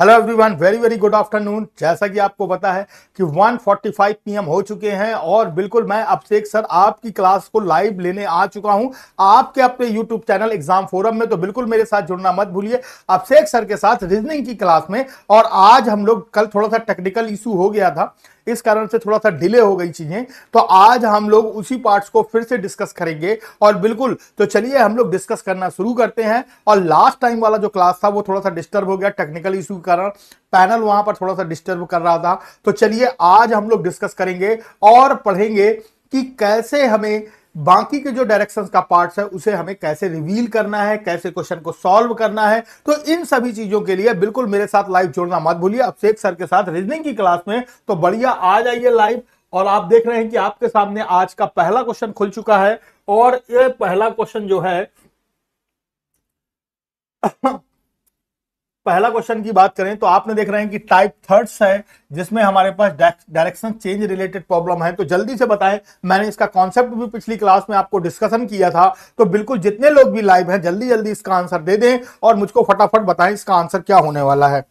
Hello everyone, very very good afternoon. जैसा कि आपको पता है कि 1:45 पीएम हो चुके हैं और बिल्कुल मैं अभिषेक सर आपकी क्लास को लाइव लेने आ चुका हूं आपके अपने यूट्यूब चैनल एग्जाम फोरम में। तो बिल्कुल मेरे साथ जुड़ना मत भूलिए अभिषेक सर के साथ रीजनिंग की क्लास में। और आज हम लोग, कल थोड़ा सा टेक्निकल इशू हो गया था, इस कारण से थोड़ा सा डिले हो गई चीजें, तो आज हम लोग उसी पार्ट्स को फिर से डिस्कस करेंगे। और बिल्कुल तो चलिए हम लोग डिस्कस करना शुरू करते हैं। और लास्ट टाइम वाला जो क्लास था वो थोड़ा सा डिस्टर्ब हो गया टेक्निकल इशू के कारण, पैनल वहां पर थोड़ा सा डिस्टर्ब कर रहा था। तो चलिए आज हम लोग डिस्कस करेंगे और पढ़ेंगे कि कैसे हमें बाकी के जो डायरेक्शंस का पार्ट्स है उसे हमें कैसे रिवील करना है, कैसे क्वेश्चन को सॉल्व करना है। तो इन सभी चीजों के लिए बिल्कुल मेरे साथ लाइव जुड़ना मत भूलिए अभिषेक सर के साथ रीजनिंग की क्लास में। तो बढ़िया, आ जाइए लाइव। और आप देख रहे हैं कि आपके सामने आज का पहला क्वेश्चन खुल चुका है। और ये पहला क्वेश्चन जो है पहला क्वेश्चन की बात करें तो आपने देख रहे हैं कि टाइप थर्ड्स है जिसमें हमारे पास डायरेक्शन चेंज रिलेटेड प्रॉब्लम है। तो जल्दी से बताएं, मैंने इसका कॉन्सेप्ट भी पिछली क्लास में आपको डिस्कशन किया था। तो बिल्कुल जितने लोग भी लाइव हैं जल्दी जल्दी इसका आंसर दे दें और मुझको फटाफट बताएं इसका आंसर क्या होने वाला है।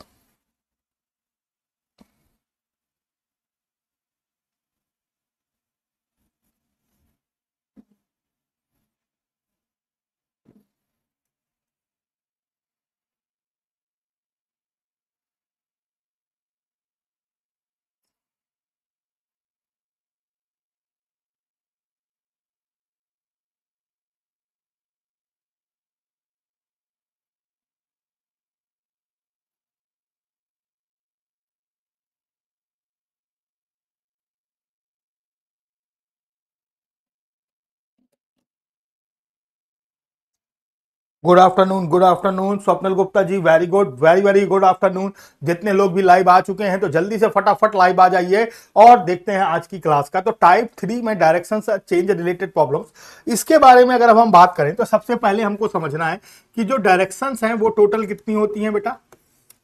Good afternoon Swapnil Gupta ji, very good, very very good afternoon. जितने लोग भी लाइव आ चुके हैं तो जल्दी से फटाफट लाइव आ जाइए और देखते हैं आज की क्लास का। तो टाइप 3 में डायरेक्शन चेंज रिलेटेड प्रॉब्लम्स, इसके बारे में अगर हम बात करें तो सबसे पहले हमको समझना है कि जो डायरेक्शंस हैं वो टोटल कितनी होती हैं बेटा,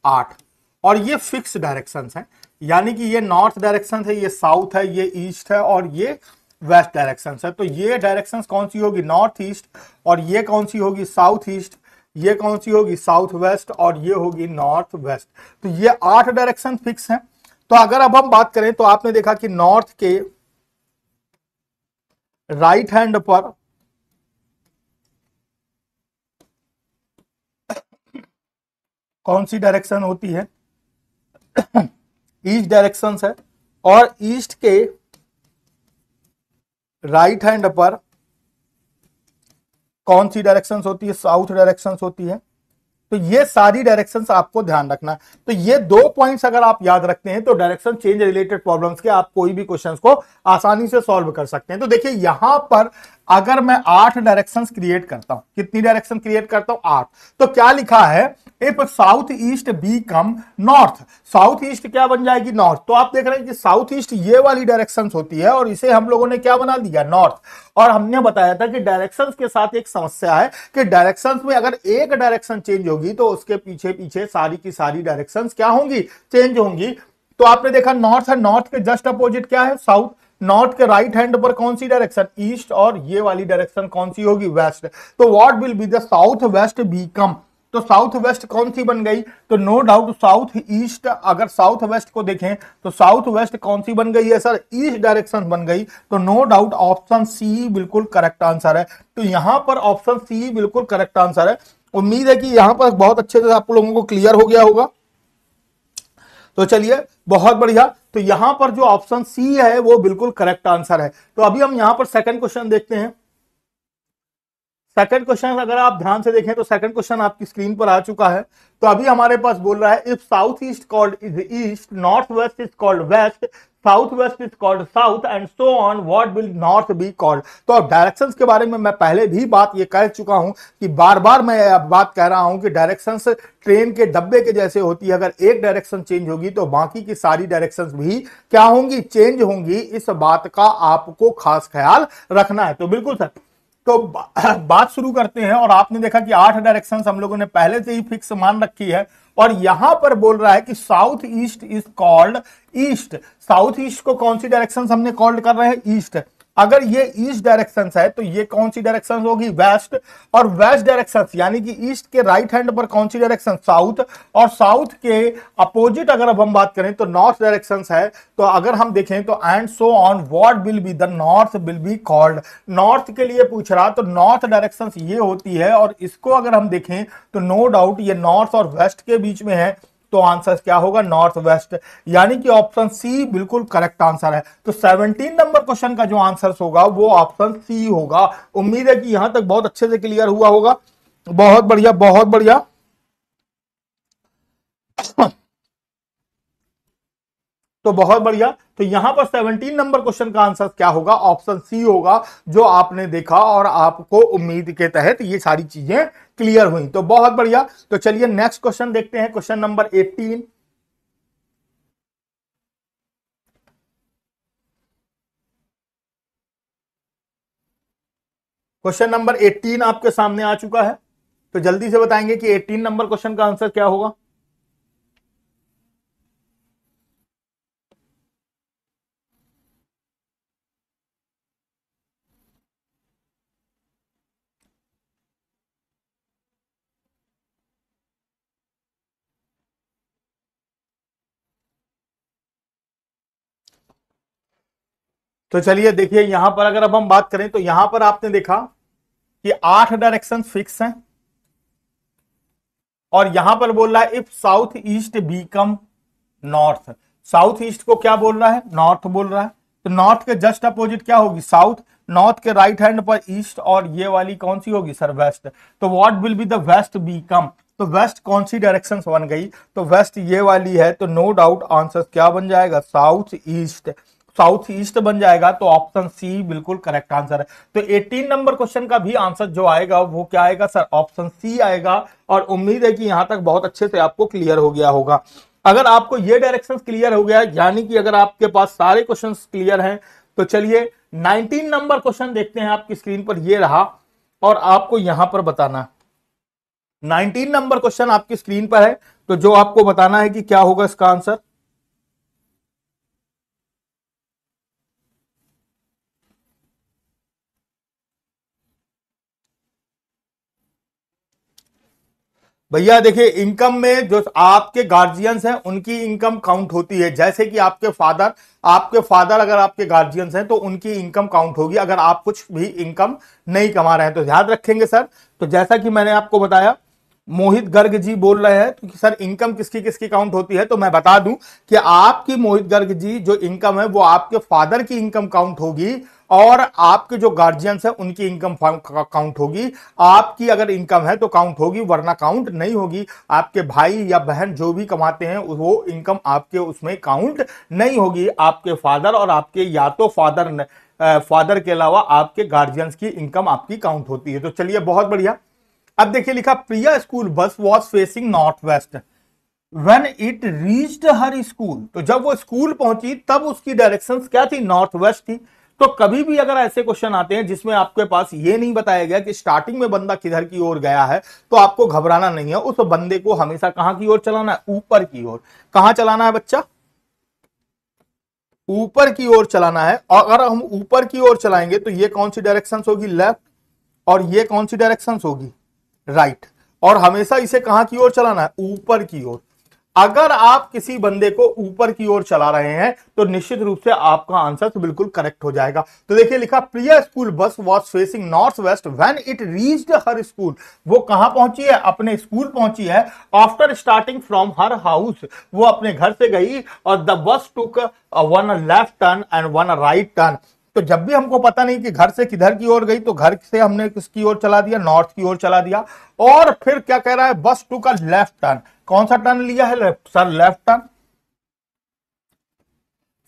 8। और ये फिक्स डायरेक्शंस हैं, यानी कि ये नॉर्थ डायरेक्शन है, ये साउथ है, ये ईस्ट है और ये वेस्ट डायरेक्शन है। तो ये डायरेक्शन कौन सी होगी, नॉर्थ ईस्ट, और ये कौन सी होगी, साउथ ईस्ट, ये कौन सी होगी, साउथ वेस्ट, और ये होगी नॉर्थ वेस्ट। तो ये 8 डायरेक्शन फिक्स हैं। तो अगर अब हम बात करें तो आपने देखा कि नॉर्थ के राइट हैंड पर कौन सी डायरेक्शन होती है, ईस्ट डायरेक्शन है। और ईस्ट के राइट हैंड पर कौन सी डायरेक्शंस होती है, साउथ डायरेक्शंस होती है। तो ये सारी डायरेक्शंस आपको ध्यान रखना है। तो ये 2 पॉइंट्स अगर आप याद रखते हैं तो डायरेक्शन चेंज रिलेटेड प्रॉब्लम्स के आप कोई भी क्वेश्चंस को आसानी से सॉल्व कर सकते हैं। तो देखिए यहां पर अगर मैं 8 डायरेक्शंस क्रिएट करता हूं, कितनी डायरेक्शन क्रिएट करता हूं, 8। तो क्या लिखा है, if south east become north, south east क्या बन जाएगी, नॉर्थ। तो आप देख रहे हैं कि साउथ ईस्ट ये वाली डायरेक्शन होती है और इसे हम लोगों ने क्या बना दिया, नॉर्थ। और हमने बताया था कि डायरेक्शंस के साथ एक समस्या है कि डायरेक्शंस में अगर एक डायरेक्शन चेंज होगी तो उसके पीछे पीछे सारी की सारी डायरेक्शंस क्या होंगी, चेंज होंगी। तो आपने देखा नॉर्थ है, नॉर्थ के जस्ट अपोजिट क्या है, साउथ। नॉर्थ के राइट हैंड पर कौन सी डायरेक्शन, ईस्ट, और ये वाली डायरेक्शन कौन सी होगी, वेस्ट। तो what will be the south west become, तो साउथ वेस्ट कौन सी बन गई, तो नो डाउट साउथ ईस्ट। अगर साउथ वेस्ट को देखें तो साउथ वेस्ट कौन सी बन गई है सर, ईस्ट डायरेक्शन बन गई। तो नो डाउट ऑप्शन सी बिल्कुल करेक्ट आंसर है। तो यहां पर ऑप्शन सी बिल्कुल करेक्ट आंसर है। उम्मीद है कि यहां पर बहुत अच्छे से आप लोगों को क्लियर हो गया होगा। तो चलिए बहुत बढ़िया। तो यहां पर जो ऑप्शन सी है वो बिल्कुल करेक्ट आंसर है। तो अभी हम यहां पर सेकंड क्वेश्चन देखते हैं। सेकंड क्वेश्चन अगर आप ध्यान से देखें तो सेकंड क्वेश्चन आपकी स्क्रीन पर आ चुका है। तो अभी हमारे पास बोल रहा है, if south east called is east, north west is called west, south west is called south, and so on, what will north be called. तो अब डायरेक्शंस के बारे में मैं पहले भी बात ये कह चुका हूं कि बार बार मैं बात कह रहा हूं कि डायरेक्शंस ट्रेन के डब्बे के जैसे होती है। अगर एक डायरेक्शन चेंज होगी तो बाकी की सारी डायरेक्शंस भी क्या होंगी, चेंज होंगी। इस बात का आपको खास ख्याल रखना है। तो बिल्कुल सर, तो बात शुरू करते हैं। और आपने देखा कि 8 डायरेक्शंस हम लोगों ने पहले से ही फिक्स मान रखी है। और यहां पर बोल रहा है कि south east is called east. South east को कौन सी डायरेक्शन हमने कॉल्ड कर रहे हैं, ईस्ट। अगर ये ईस्ट डायरेक्शन है तो ये कौन सी डायरेक्शन होगी, वेस्ट। और वेस्ट डायरेक्शन यानी कि ईस्ट के राइट हैंड पर कौन सी डायरेक्शन, साउथ। और साउथ के अपोजिट अगर अब हम बात करें तो नॉर्थ डायरेक्शन है। तो अगर हम देखें तो and so on what will be the north will be called, north के लिए पूछ रहा तो नॉर्थ डायरेक्शन ये होती है। और इसको अगर हम देखें तो नो डाउट ये नॉर्थ और वेस्ट के बीच में है, तो आंसर क्या होगा, नॉर्थ वेस्ट, यानी कि ऑप्शन सी बिल्कुल करेक्ट आंसर है। तो 17 नंबर क्वेश्चन का जो आंसर होगा वो ऑप्शन सी होगा। उम्मीद है कि यहां तक बहुत अच्छे से क्लियर हुआ होगा। बहुत बढ़िया, बहुत बढ़िया। तो बहुत बढ़िया। तो यहां पर 17 नंबर क्वेश्चन का आंसर क्या होगा, ऑप्शन सी होगा, जो आपने देखा और आपको उम्मीद के तहत ये सारी चीजें क्लियर हुई। तो बहुत बढ़िया। तो चलिए नेक्स्ट क्वेश्चन देखते हैं, क्वेश्चन नंबर 18। क्वेश्चन नंबर 18 आपके सामने आ चुका है। तो जल्दी से बताएंगे कि 18 नंबर क्वेश्चन का आंसर क्या होगा। तो चलिए देखिए, यहां पर अगर अब हम बात करें तो यहां पर आपने देखा कि 8 डायरेक्शन फिक्स हैं। और यहां पर बोल रहा है if south east become north, south east को क्या बोल रहा है, नॉर्थ बोल रहा है। तो नॉर्थ के जस्ट अपोजिट क्या होगी, साउथ। नॉर्थ के राइट हैंड पर ईस्ट, और ये वाली कौन सी होगी सर, वेस्ट। तो what will be the west become, तो वेस्ट कौन सी डायरेक्शन बन गई, तो वेस्ट ये वाली है। तो नो डाउट आंसर क्या बन जाएगा, साउथ ईस्ट, साउथ ईस्ट बन जाएगा। तो ऑप्शन सी बिल्कुल करेक्ट आंसर है। तो 18 नंबर क्वेश्चन का भी आंसर जो आएगा वो क्या आएगा सर, ऑप्शन सी आएगा। और उम्मीद है कि यहां तक बहुत अच्छे से आपको क्लियर हो गया होगा। अगर आपको ये डायरेक्शन क्लियर हो गया, यानी कि अगर आपके पास सारे क्वेश्चन क्लियर हैं, तो चलिए 19 नंबर क्वेश्चन देखते हैं। आपकी स्क्रीन पर ये रहा और आपको यहां पर बताना, 19 नंबर क्वेश्चन आपकी स्क्रीन पर है। तो जो आपको बताना है कि क्या होगा इसका आंसर। भैया देखिए, इनकम में जो आपके गार्जियंस हैं उनकी इनकम काउंट होती है। जैसे कि आपके फादर अगर आपके गार्जियंस हैं तो उनकी इनकम काउंट होगी, अगर आप कुछ भी इनकम नहीं कमा रहे हैं तो ध्यान रखेंगे सर। तो जैसा कि मैंने आपको बताया, मोहित गर्ग जी बोल रहे हैं तो सर इनकम किसकी किसकी काउंट होती है, तो मैं बता दूं कि आपकी मोहित गर्ग जी जो इनकम है वो आपके फादर की इनकम काउंट होगी, और आपके जो गार्जियंस है उनकी इनकम काउंट होगी। आपकी अगर इनकम है तो काउंट होगी, वरना काउंट नहीं होगी। आपके भाई या बहन जो भी कमाते हैं वो इनकम आपके उसमें काउंट नहीं होगी। आपके फादर और आपके या तो फादर के अलावा आपके गार्जियंस की इनकम आपकी काउंट होती है। तो चलिए बहुत बढ़िया। अब देखिए लिखा, Priya school bus was facing north west when it reached her school. तो जब वो स्कूल पहुंची तब उसकी डायरेक्शन क्या थी, नॉर्थ वेस्ट थी। तो कभी भी अगर ऐसे क्वेश्चन आते हैं जिसमें आपके पास ये नहीं बताया गया कि स्टार्टिंग में बंदा किधर की ओर गया है, तो आपको घबराना नहीं है। उस बंदे को हमेशा कहां की ओर चलाना है, ऊपर की ओर। कहां चलाना है बच्चा, ऊपर की ओर चलाना है। और अगर हम ऊपर की ओर चलाएंगे तो ये कौन सी डायरेक्शन होगी, लेफ्ट। और ये कौन सी डायरेक्शन होगी, राइट। और हमेशा इसे कहां की ओर चलाना है, ऊपर की ओर। अगर आप किसी बंदे को ऊपर की ओर चला रहे हैं तो निश्चित रूप से आपका आंसर तो बिल्कुल करेक्ट हो जाएगा। तो देखिए लिखा, Priya school bus was facing north west when it reached her school. वो कहां पहुंची है, अपने स्कूल पहुंची है। After starting from her house, वो अपने घर से गई और the bus took one left turn and one right turn. तो जब भी हमको पता नहीं कि घर से किधर की ओर गई, तो घर से हमने किसकी ओर चला दिया, नॉर्थ की ओर चला दिया। और फिर क्या कह रहा है, बस टू का लेफ्ट टर्न। कौन सा टर्न लिया है, लेफ्ट सर, लेफ्ट टर्न।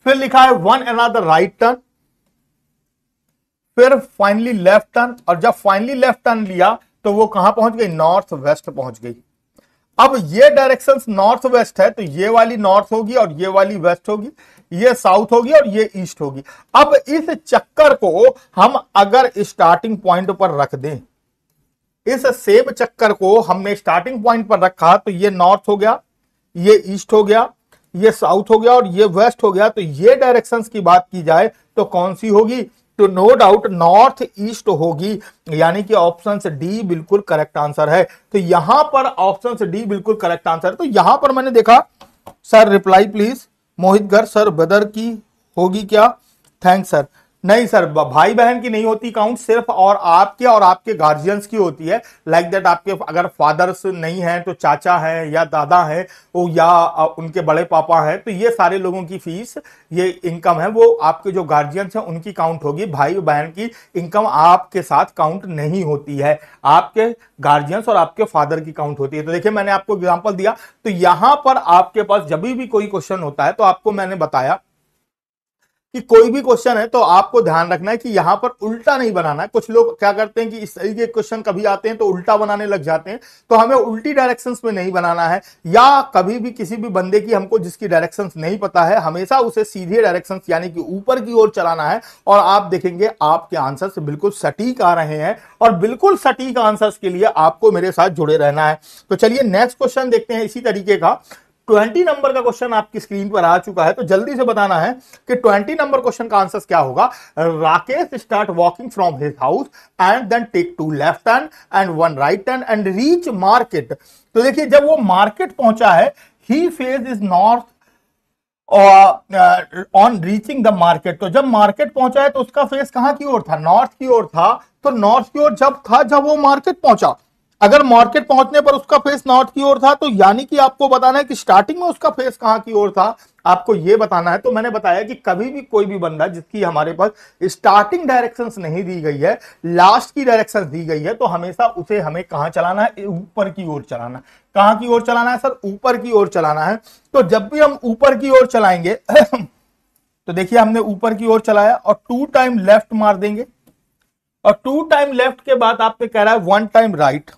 फिर लिखा है वन अनदर राइट टर्न, फिर फाइनली लेफ्ट टर्न। और जब फाइनली लेफ्ट टर्न लिया तो वो कहां पहुंच गई, नॉर्थ वेस्ट पहुंच गई। अब ये डायरेक्शंस नॉर्थ वेस्ट है, तो ये वाली नॉर्थ होगी और ये वाली वेस्ट होगी, ये साउथ होगी और ये ईस्ट होगी। अब इस चक्कर को हम अगर स्टार्टिंग पॉइंट पर रख दें, इस सेम चक्कर को हमने स्टार्टिंग पॉइंट पर रखा, तो ये नॉर्थ हो गया, ये ईस्ट हो गया, ये साउथ हो गया और ये वेस्ट हो गया। तो ये डायरेक्शंस की बात की जाए तो कौन सी होगी, तो नो डाउट नॉर्थ ईस्ट होगी, यानी कि ऑप्शन डी बिल्कुल करेक्ट आंसर है। तो यहां पर ऑप्शन डी बिल्कुल करेक्ट आंसर है। तो यहां पर मैंने देखा, sir reply please, Mohit Garg sir, brother की होगी क्या? Thanks sir. नहीं सर, भाई बहन की नहीं होती काउंट, सिर्फ और आपके गार्जियंस की होती है। लाइक दैट, आपके अगर फादर्स नहीं हैं तो चाचा है या दादा है या उनके बड़े पापा हैं, तो ये सारे लोगों की फीस, ये इनकम है, वो आपके जो गार्जियंस हैं उनकी काउंट होगी। भाई बहन की इनकम आपके साथ काउंट नहीं होती है, आपके गार्जियंस और आपके फादर की काउंट होती है। तो देखिए मैंने आपको एग्जांपल दिया। तो यहां पर आपके पास जब भी कोई क्वेश्चन होता है तो आपको मैंने बताया कि कोई भी क्वेश्चन है तो आपको ध्यान रखना है कि यहां पर उल्टा नहीं बनाना है। कुछ लोग क्या करते हैं कि इस तरीके के क्वेश्चन कभी आते हैं तो उल्टा बनाने लग जाते हैं, तो हमें उल्टी डायरेक्शंस में नहीं बनाना है। या कभी भी किसी भी बंदे की हमको जिसकी डायरेक्शंस नहीं पता है, हमेशा उसे सीधे डायरेक्शंस यानी कि ऊपर की ओर चलाना है, और आप देखेंगे आपके आंसर्स बिल्कुल सटीक आ रहे हैं। और बिल्कुल सटीक आंसर्स के लिए आपको मेरे साथ जुड़े रहना है। तो चलिए नेक्स्ट क्वेश्चन देखते हैं इसी तरीके का। 20 नंबर का क्वेश्चन आपकी स्क्रीन पर आ चुका है, तो जल्दी से बताना है कि 20 नंबर क्वेश्चन का आंसर क्या होगा। Rakesh start walking from his house and then take 2 left turn and 1 right turn and reach market. तो देखिए जब वो मार्केट पहुंचा है, he face is north on reaching the market. तो जब मार्केट पहुंचा है तो उसका फेस कहां की ओर था? नॉर्थ की ओर था। तो नॉर्थ की ओर जब वो मार्केट पहुंचा, अगर मार्केट पहुंचने पर उसका फेस नॉर्थ की ओर था, तो यानी कि आपको बताना है कि स्टार्टिंग में उसका फेस कहां की ओर था, आपको यह बताना है। तो मैंने बताया कि कभी भी कोई भी बंदा जिसकी हमारे पास स्टार्टिंग डायरेक्शंस नहीं दी गई है, लास्ट की डायरेक्शंस दी गई है, तो हमेशा उसे हमें कहां चलाना है? ऊपर की ओर चलाना। कहां की ओर चलाना है सर? ऊपर की ओर चलाना है। तो जब भी हम ऊपर की ओर चलाएंगे तो देखिए हमने ऊपर की ओर चलाया और 2 टाइम लेफ्ट मार देंगे, और 2 टाइम लेफ्ट के बाद आपसे कह रहा है 1 टाइम राइट,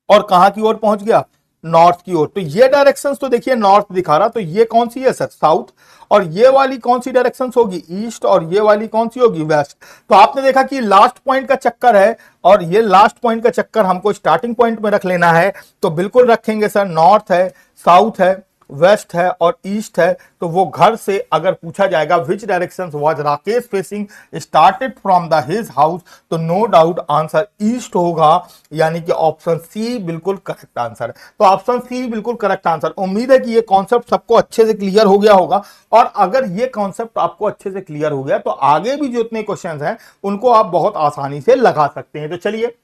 और कहां की ओर पहुंच गया? नॉर्थ की ओर। तो ये डायरेक्शंस तो देखिए नॉर्थ दिखा रहा, तो ये कौन सी है सर? साउथ। और ये वाली कौन सी डायरेक्शंस होगी? ईस्ट। और ये वाली कौन सी होगी? वेस्ट। तो आपने देखा कि लास्ट पॉइंट का चक्कर है, और ये लास्ट पॉइंट का चक्कर हमको स्टार्टिंग पॉइंट में रख लेना है। तो बिल्कुल रखेंगे सर, नॉर्थ है, साउथ है, वेस्ट है और ईस्ट है। तो वो घर से अगर पूछा जाएगा which direction was Rakesh facing started from the his house, तो नो डाउट आंसर ईस्ट होगा, यानी कि ऑप्शन सी बिल्कुल करेक्ट आंसर है। तो ऑप्शन सी बिल्कुल करेक्ट आंसर। उम्मीद है कि ये कॉन्सेप्ट सबको अच्छे से क्लियर हो गया होगा, और अगर ये कॉन्सेप्ट आपको अच्छे से क्लियर हो गया तो आगे भी जो इतने क्वेश्चंस हैं उनको आप बहुत आसानी से लगा सकते हैं। तो चलिए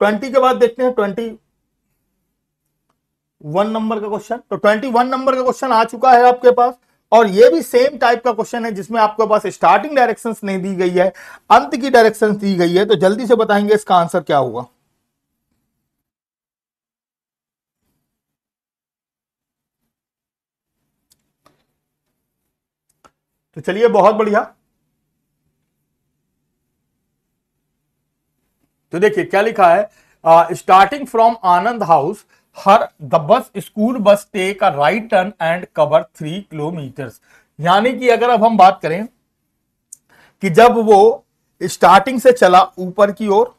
20 के बाद देखते हैं 21 नंबर का क्वेश्चन। तो 21 नंबर का क्वेश्चन आ चुका है आपके पास, और ये भी सेम टाइप का क्वेश्चन है जिसमें आपके पास स्टार्टिंग डायरेक्शंस नहीं दी गई है, अंत की डायरेक्शंस दी गई है। तो जल्दी से बताएंगे इसका आंसर क्या होगा। तो चलिए बहुत बढ़िया। तो देखिए क्या लिखा है, starting from Anand house her the bus school bus take a right turn and cover 3 kilometres. यानी कि अगर अब हम बात करें कि जब वो स्टार्टिंग से चला ऊपर की ओर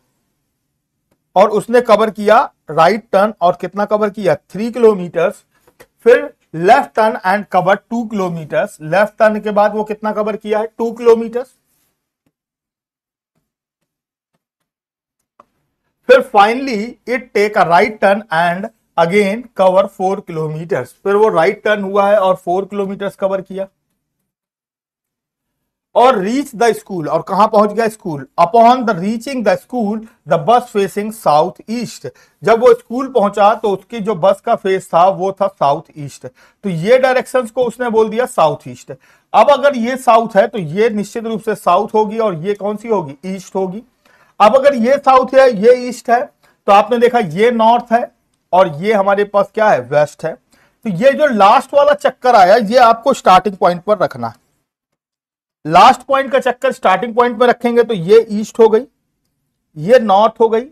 और उसने कवर किया राइट टर्न, और कितना कवर किया? 3 किलोमीटर्स। फिर left turn and cover 2 kilometres. Left turn के बाद वो कितना कवर किया है? 2 किलोमीटर्स। फिर finally it take a right turn and again cover 4 kilometres. फिर वो राइट टर्न हुआ है और 4 किलोमीटर्स कवर किया, और रीच द स्कूल। और कहां पहुंच गया? School. Upon the reaching the school the bus facing south east. जब वो स्कूल पहुंचा तो उसकी जो बस का फेस था वो था साउथ ईस्ट। तो ये डायरेक्शंस को उसने बोल दिया साउथ ईस्ट। अब अगर ये साउथ है तो ये निश्चित रूप से साउथ होगी, और ये कौन सी होगी? ईस्ट होगी। अब अगर ये साउथ है, ये ईस्ट है, तो आपने देखा ये नॉर्थ है और ये हमारे पास क्या है? वेस्ट है। तो ये जो लास्ट वाला चक्कर आया, ये आपको स्टार्टिंग पॉइंट पर रखना है। लास्ट पॉइंट का चक्कर स्टार्टिंग पॉइंट में रखेंगे तो ये ईस्ट हो गई, ये नॉर्थ हो गई,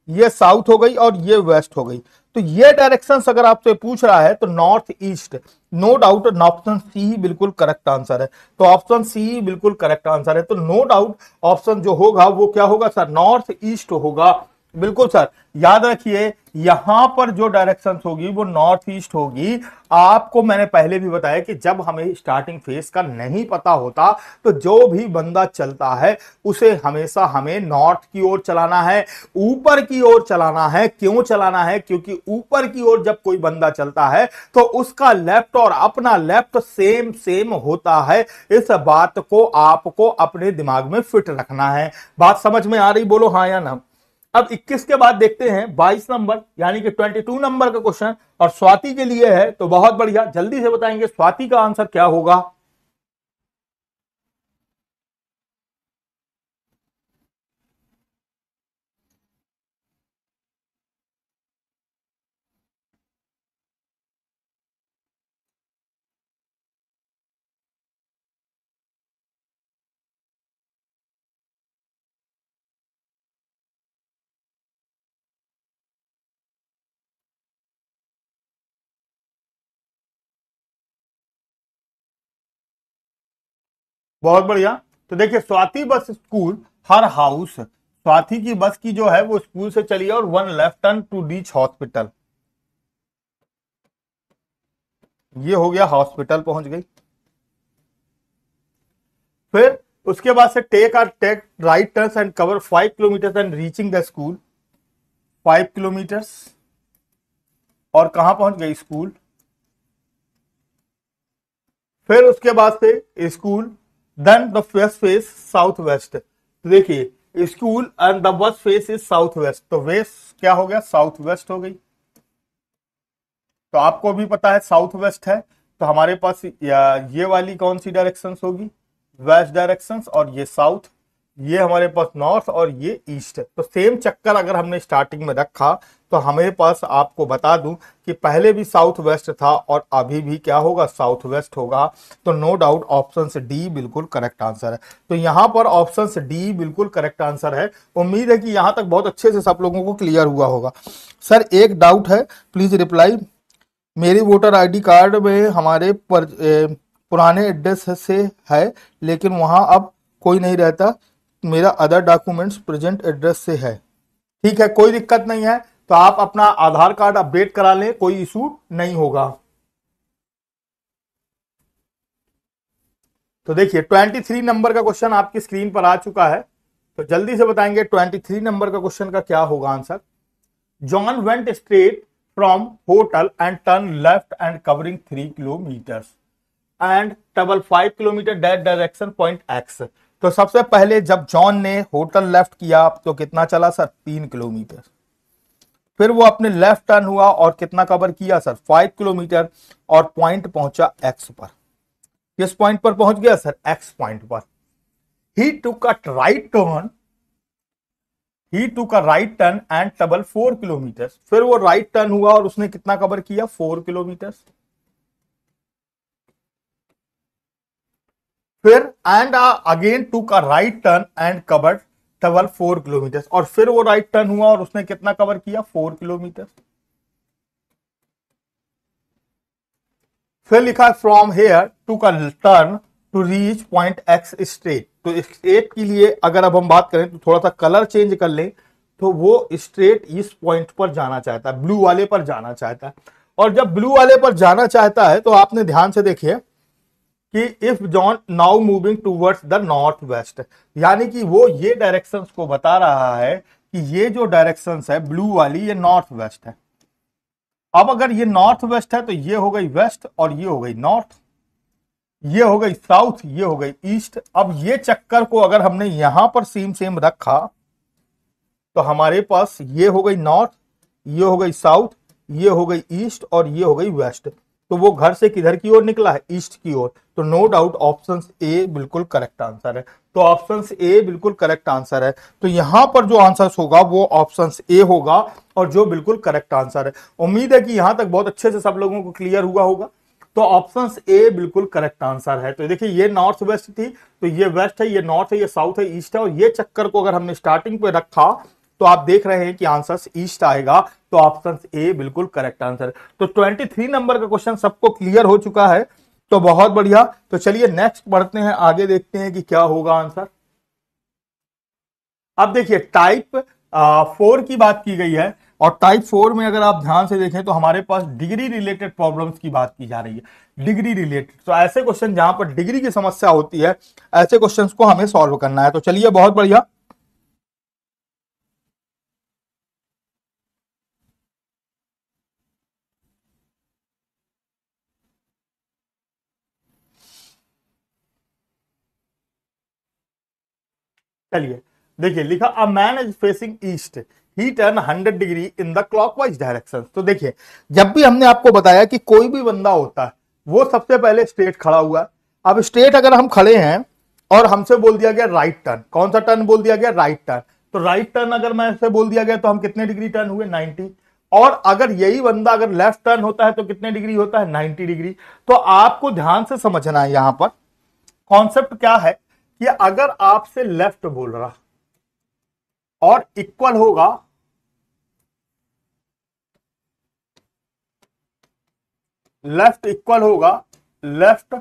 ये साउथ हो गई, और ये वेस्ट हो गई। तो ये डायरेक्शंस अगर आपसे पूछ रहा है तो north east, no doubt option C बिल्कुल करेक्ट आंसर है। तो ऑप्शन सी बिल्कुल करेक्ट आंसर है। तो नो डाउट ऑप्शन जो होगा वो क्या होगा सर? नॉर्थ ईस्ट होगा। बिल्कुल सर, याद रखिए यहां पर जो डायरेक्शन होगी वो नॉर्थ ईस्ट होगी। आपको मैंने पहले भी बताया कि जब हमें स्टार्टिंग फेज का नहीं पता होता तो जो भी बंदा चलता है उसे हमेशा हमें नॉर्थ की ओर चलाना है, ऊपर की ओर चलाना है। क्यों चलाना है? क्योंकि ऊपर की ओर जब कोई बंदा चलता है तो उसका लेफ्ट और अपना लेफ्ट सेम सेम होता है। इस बात को आपको अपने दिमाग में फिट रखना है। बात समझ में आ रही? बोलो हाँ या ना। अब 21 के बाद देखते हैं 22 नंबर यानी कि 22 नंबर का क्वेश्चन, और स्वाति के लिए है। तो बहुत बढ़िया, जल्दी से बताएंगे स्वाति का आंसर क्या होगा। बहुत बढ़िया। तो देखिए स्वाति बस स्कूल हर हाउस, स्वाति की बस की जो है वो स्कूल से चली है और one left turn to reach hospital. ये हो गया, हॉस्पिटल पहुंच गई। फिर उसके बाद से take right turns and cover 5 kilometre and reaching the school. 5 kilometre और कहां पहुंच गई? स्कूल। फिर उसके बाद से school, then the bus face south west. तो देखिए school and the bus face is south west, तो वेस्ट क्या हो गया? साउथ वेस्ट हो गई। तो आपको भी पता है साउथ वेस्ट है, तो हमारे पास ये वाली कौन सी डायरेक्शन होगी? वेस्ट डायरेक्शन, और ये साउथ, ये हमारे पास नॉर्थ और ये ईस्ट। तो सेम चक्कर अगर हमने स्टार्टिंग में रखा तो हमें पास, आपको बता दूं कि पहले भी साउथ वेस्ट था और अभी भी क्या होगा? साउथ वेस्ट होगा। तो नो डाउट ऑप्शन डी बिल्कुल करेक्ट आंसर है। तो यहां पर ऑप्शन डी बिल्कुल करेक्ट आंसर है। उम्मीद है कि यहां तक बहुत अच्छे से सब लोगों को क्लियर हुआ होगा। सर एक डाउट है, प्लीज रिप्लाई। मेरी वोटर आईडी कार्ड में हमारे पुराने एड्रेस से है, लेकिन वहां अब कोई नहीं रहता। मेरा अदर डॉक्यूमेंट्स प्रेजेंट एड्रेस से है। ठीक है, कोई दिक्कत नहीं है। तो आप अपना आधार कार्ड अपडेट करा लें, कोई इशू नहीं होगा। तो देखिए 23 नंबर का क्वेश्चन आपकी स्क्रीन पर आ चुका है। तो जल्दी से बताएंगे 23 नंबर का क्वेश्चन का क्या होगा answer. John went straight from hotel and turn left and covering 3 kilometre and double 5 kilometre that direction point x. तो सबसे पहले जब जॉन ने होटल लेफ्ट किया तो कितना चला सर? 3 किलोमीटर। फिर वो अपने लेफ्ट टर्न हुआ और कितना कवर किया सर? 5 किलोमीटर, और पॉइंट पहुंचा एक्स पर। किस पॉइंट पर पहुंच गया सर? एक्स पॉइंट पर। He took a right turn, he took a right turn and double 4 kilometre. फिर वो राइट टर्न हुआ और उसने कितना कवर किया? 4 किलोमीटर। फिर and again took a right turn and covered double 4 kilometre, और फिर वो राइट टर्न हुआ और उसने कितना कवर किया? 4 किलोमीटर। फिर लिखा from here took a turn to reach point X straight. तो स्ट्रेट के लिए अगर अब हम बात करें तो थोड़ा सा कलर चेंज कर लें, तो वो स्ट्रेट इस पॉइंट पर जाना चाहता है, ब्लू वाले पर जाना चाहता है। और जब ब्लू वाले पर जाना चाहता है तो आपने ध्यान से देखिए कि if John now moving towards the north west, यानी कि वो ये डायरेक्शंस को बता रहा है कि ये जो डायरेक्शंस है ब्लू वाली, ये नॉर्थ वेस्ट है। अब अगर ये नॉर्थ वेस्ट है तो ये हो गई वेस्ट और ये हो गई नॉर्थ, ये हो गई साउथ, ये हो गई ईस्ट। अब ये चक्कर को अगर हमने यहां पर सेम सेम रखा तो हमारे पास ये हो गई नॉर्थ, ये हो गई साउथ, ये हो गई ईस्ट और ये हो गई वेस्ट। तो वो घर से किधर की ओर निकला है? ईस्ट की ओर। तो नो डाउट ऑप्शन ए बिल्कुल करेक्ट आंसर है। तो ऑप्शन ए बिल्कुल करेक्ट आंसर है। तो यहां पर जो आंसर होगा वो ऑप्शन ए होगा, और जो बिल्कुल करेक्ट आंसर है। उम्मीद है कि यहां तक बहुत अच्छे से सब लोगों को क्लियर हुआ होगा। तो ऑप्शन ए बिल्कुल करेक्ट आंसर है। तो देखिए ये नॉर्थ वेस्ट थी, तो ये वेस्ट है, ये नॉर्थ है, ये साउथ है, ईस्ट है, और ये चक्कर को अगर हमने स्टार्टिंग पे रखा तो आप देख रहे हैं कि आंसर ईस्ट आएगा। तो ऑप्शन ए बिल्कुल करेक्ट आंसर। तो 23 नंबर का क्वेश्चन सबको क्लियर हो चुका है। तो बहुत बढ़िया। तो चलिए नेक्स्ट बढ़ते हैं, आगे देखते हैं कि क्या होगा आंसर। अब देखिए टाइप 4 की बात की गई है, और टाइप 4 में अगर आप ध्यान से देखें तो हमारे पास डिग्री रिलेटेड प्रॉब्लम्स की बात की जा रही है, डिग्री रिलेटेड। तो ऐसे क्वेश्चन जहां पर डिग्री की समस्या होती है, ऐसे क्वेश्चंस को हमें सॉल्व करना है। तो चलिए, बहुत बढ़िया। चलिए, देखिए लिखा, a man is facing east, he turn 100 degree in the clockwise direction. तो देखिए, जब भी हमने आपको बताया कि कोई भी बंदा होता है, वो सबसे पहले स्ट्रेट खड़ा हुआ है। अब स्ट्रेट अगर हम खड़े हैं और हमसे बोल दिया गया राइट टर्न, कौन सा टर्न बोल दिया गया? Right turn. तो राइट टर्न अगर मैं ऐसे बोल दिया गया तो हम कितने डिग्री टर्न हुए? 90। और अगर यही बंदा अगर लेफ्ट टर्न होता है तो कितने डिग्री होता है? 90 डिग्री। तो आपको ध्यान से समझना है, यहां पर कॉन्सेप्ट क्या है कि अगर आपसे लेफ्ट बोल रहा और इक्वल होगा लेफ्ट, इक्वल होगा लेफ्ट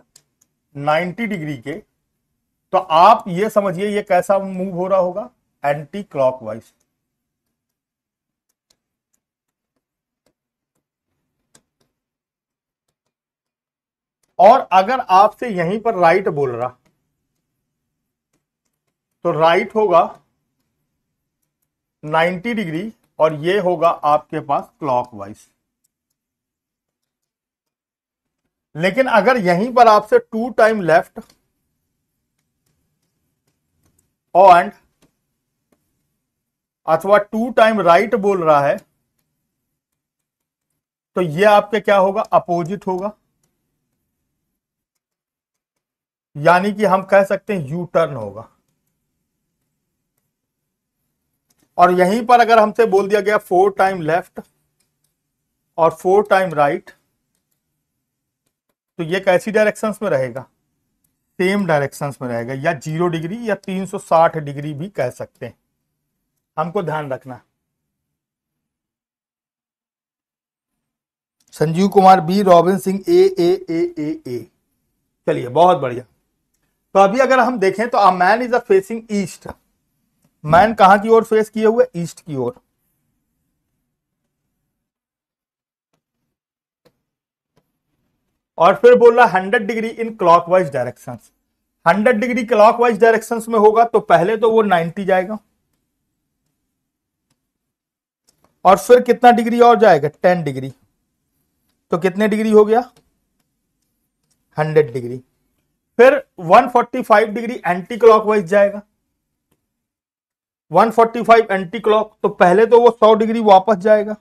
90 डिग्री के, तो आप ये समझिए ये कैसा मूव हो रहा होगा? Anti clockwise. और अगर आपसे यहीं पर राइट बोल रहा तो राइट होगा 90 डिग्री, और ये होगा आपके पास क्लॉकवाइज। लेकिन अगर यहीं पर आपसे 2 टाइम लेफ्ट और अथवा 2 टाइम राइट बोल रहा है, तो ये आपके क्या होगा? अपोजिट होगा। यानी कि हम कह सकते हैं यू टर्न होगा। और यहीं पर अगर हमसे बोल दिया गया 4 टाइम लेफ्ट और 4 टाइम राइट, तो ये कैसी डायरेक्शंस में रहेगा? सेम डायरेक्शंस में रहेगा, या 0 डिग्री या 360 डिग्री भी कह सकते हैं। हमको ध्यान रखना। संजीव कुमार बी, रॉबिन सिंह ए ए ए ए ए। चलिए, बहुत बढ़िया। तो अभी अगर हम देखें तो a man is a facing east, man कहां की ओर फेस किए हुए? ईस्ट की ओर। और फिर बोल रहा 100 degree in clockwise direction. 100 degree clockwise direction में होगा तो पहले तो वो 90 जाएगा, और फिर कितना डिग्री और जाएगा? 10 डिग्री। तो कितने डिग्री हो गया? 100 डिग्री। फिर 145 डिग्री एंटी क्लॉकवाइज जाएगा। 145 एंटी क्लॉक, तो पहले तो वो 100 डिग्री वापस जाएगा,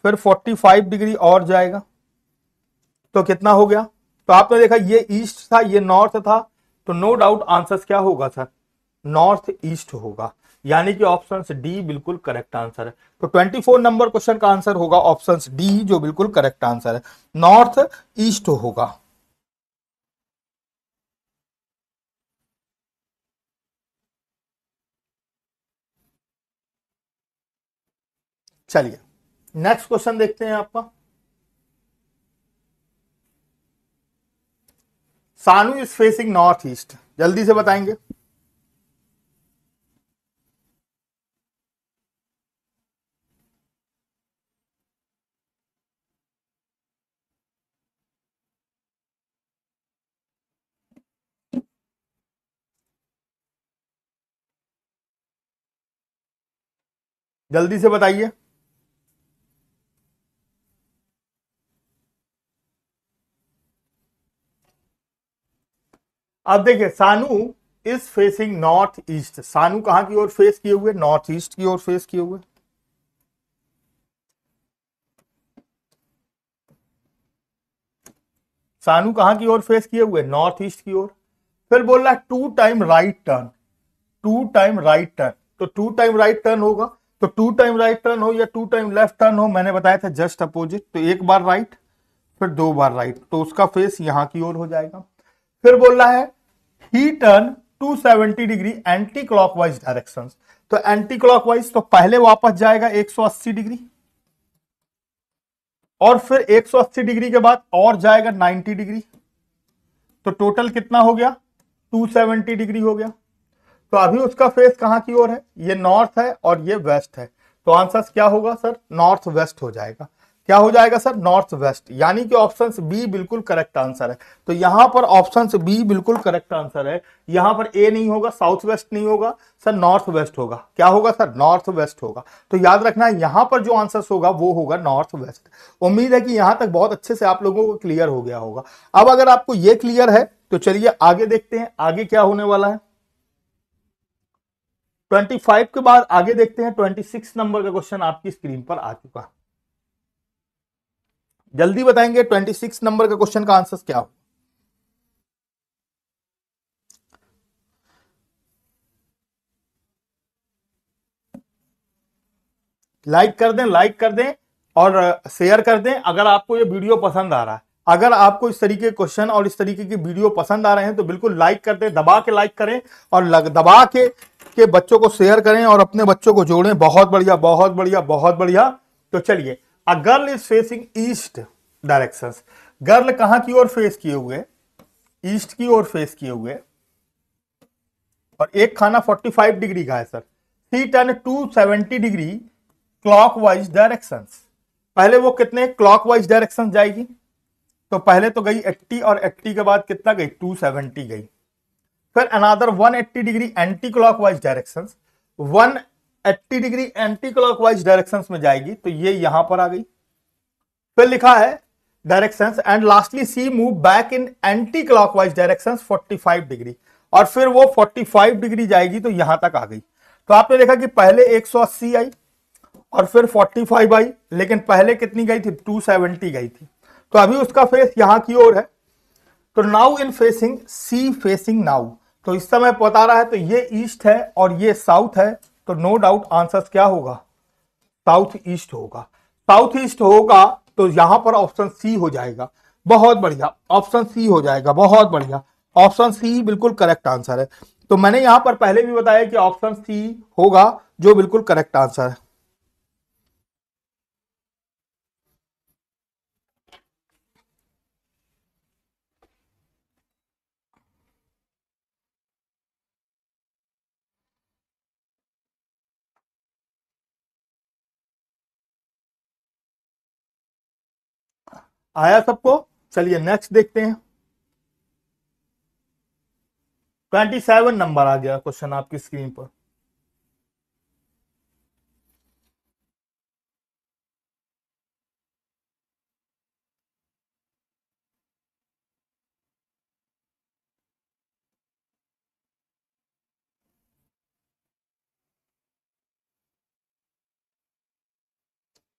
फिर 45 डिग्री और जाएगा। तो कितना हो गया? तो आपने देखा ये ईस्ट था, ये नॉर्थ था, तो नो डाउट आंसर क्या होगा सर? नॉर्थ ईस्ट होगा। यानी कि ऑप्शन डी बिल्कुल करेक्ट आंसर है। तो 24 नंबर क्वेश्चन का आंसर होगा ऑप्शन डी, जो बिल्कुल करेक्ट आंसर है, नॉर्थ ईस्ट होगा। चलिए, नेक्स्ट क्वेश्चन देखते हैं आपका। सानू इज फेसिंग नॉर्थ ईस्ट, जल्दी से बताएंगे। जल्दी से बताइए। अब देखिए, सानू इज फेसिंग नॉर्थ ईस्ट। सानू कहां की ओर फेस किए हुए? नॉर्थ ईस्ट की ओर फेस किए हुए। सानू कहां की ओर फेस किए हुए? नॉर्थ ईस्ट की ओर। फिर बोल रहा है 2 time right turn, 2 time right turn. तो 2 टाइम राइट टर्न होगा, तो 2 टाइम राइट टर्न हो या 2 टाइम लेफ्ट टर्न हो, मैंने बताया था जस्ट अपोजिट। तो एक बार राइट, फिर 2 बार राइट, तो उसका फेस यहां की ओर हो जाएगा। फिर बोल रहा है ही turn 270 degree anti clockwise direction. तो एंटी क्लॉकवाइज, तो पहले वापस जाएगा 180 डिग्री, और फिर 180 डिग्री के बाद और जाएगा 90 डिग्री। तो टोटल कितना हो गया? 270 डिग्री हो गया। तो तो अभी उसका फेस कहां की ओर है, ये नॉर्थ है और ये वेस्ट है, तो आंसर क्या होगा सर, नॉर्थ वेस्ट हो जाएगा। क्या हो जाएगा सर, नॉर्थ वेस्ट, यानी कि ऑप्शन बी बिल्कुल करेक्ट आंसर है। तो यहां पर ऑप्शन बी बिल्कुल करेक्ट आंसर है। यहां पर ए नहीं होगा, साउथ वेस्ट नहीं होगा सर, नॉर्थ वेस्ट होगा। क्या होगा सर, नॉर्थ वेस्ट होगा। तो याद रखना यहां पर जो आंसर होगा वो होगा नॉर्थ वेस्ट। उम्मीद है कि यहां तक बहुत अच्छे से आप लोगों को क्लियर हो गया होगा। अब अगर आपको ये क्लियर है तो चलिए आगे देखते हैं, आगे क्या होने वाला है। 25 के बाद आगे देखते हैं, 26 नंबर का क्वेश्चन आपकी स्क्रीन पर आ चुका। जल्दी बताएंगे 26 नंबर का क्वेश्चन का आंसर क्या हो। लाइक कर दें, लाइक कर दें और शेयर कर दें अगर आपको ये वीडियो पसंद आ रहा है। अगर आपको इस तरीके के क्वेश्चन और इस तरीके की वीडियो पसंद आ रहे हैं तो बिल्कुल लाइक कर दें, दबा के लाइक करें और दबा के बच्चों को शेयर करें और अपने बच्चों को जोड़ें। बहुत बढ़िया, बहुत बढ़िया, बहुत बढ़िया। तो चलिए, a girl is facing east direction. Girl कहां की ओर फेस किए हुए, ईस्ट की ओर फेस किए हुए, और एक खाना 45 डिग्री का है सर। सी टर्न 270 डिग्री क्लॉकवाइज डायरेक्शन। पहले वो कितने क्लॉकवाइज डायरेक्शन जाएगी, तो पहले तो गई 80 और 80 के बाद कितना गई, 270 गई। फिर अनादर 180 degree anti clockwise direction, 180 degree anti clockwise direction में जाएगी, तो ये यहां पर आ गई। फिर लिखा है directions and lastly she move back in anticlockwise directions 45 degree, और फिर वो 45 डिग्री जाएगी तो यहां तक आ गई। तो आपने देखा कि पहले 180 आई और फिर 45 आई, लेकिन पहले कितनी गई थी, 270 गई थी। तो अभी उसका फेस यहां की ओर है। तो now in facing sea facing now, तो इस समय बता रहा है तो ये ईस्ट है और ये साउथ है, तो नो डाउट आंसर क्या होगा, साउथ ईस्ट होगा। साउथ ईस्ट होगा तो यहां पर ऑप्शन सी हो जाएगा। बहुत बढ़िया, ऑप्शन सी हो जाएगा, बहुत बढ़िया। ऑप्शन सी बिल्कुल करेक्ट आंसर है। तो मैंने यहां पर पहले भी बताया कि ऑप्शन सी होगा जो बिल्कुल करेक्ट आंसर है। आया सबको। चलिए नेक्स्ट देखते हैं। 27 नंबर आ गया क्वेश्चन आपकी स्क्रीन पर।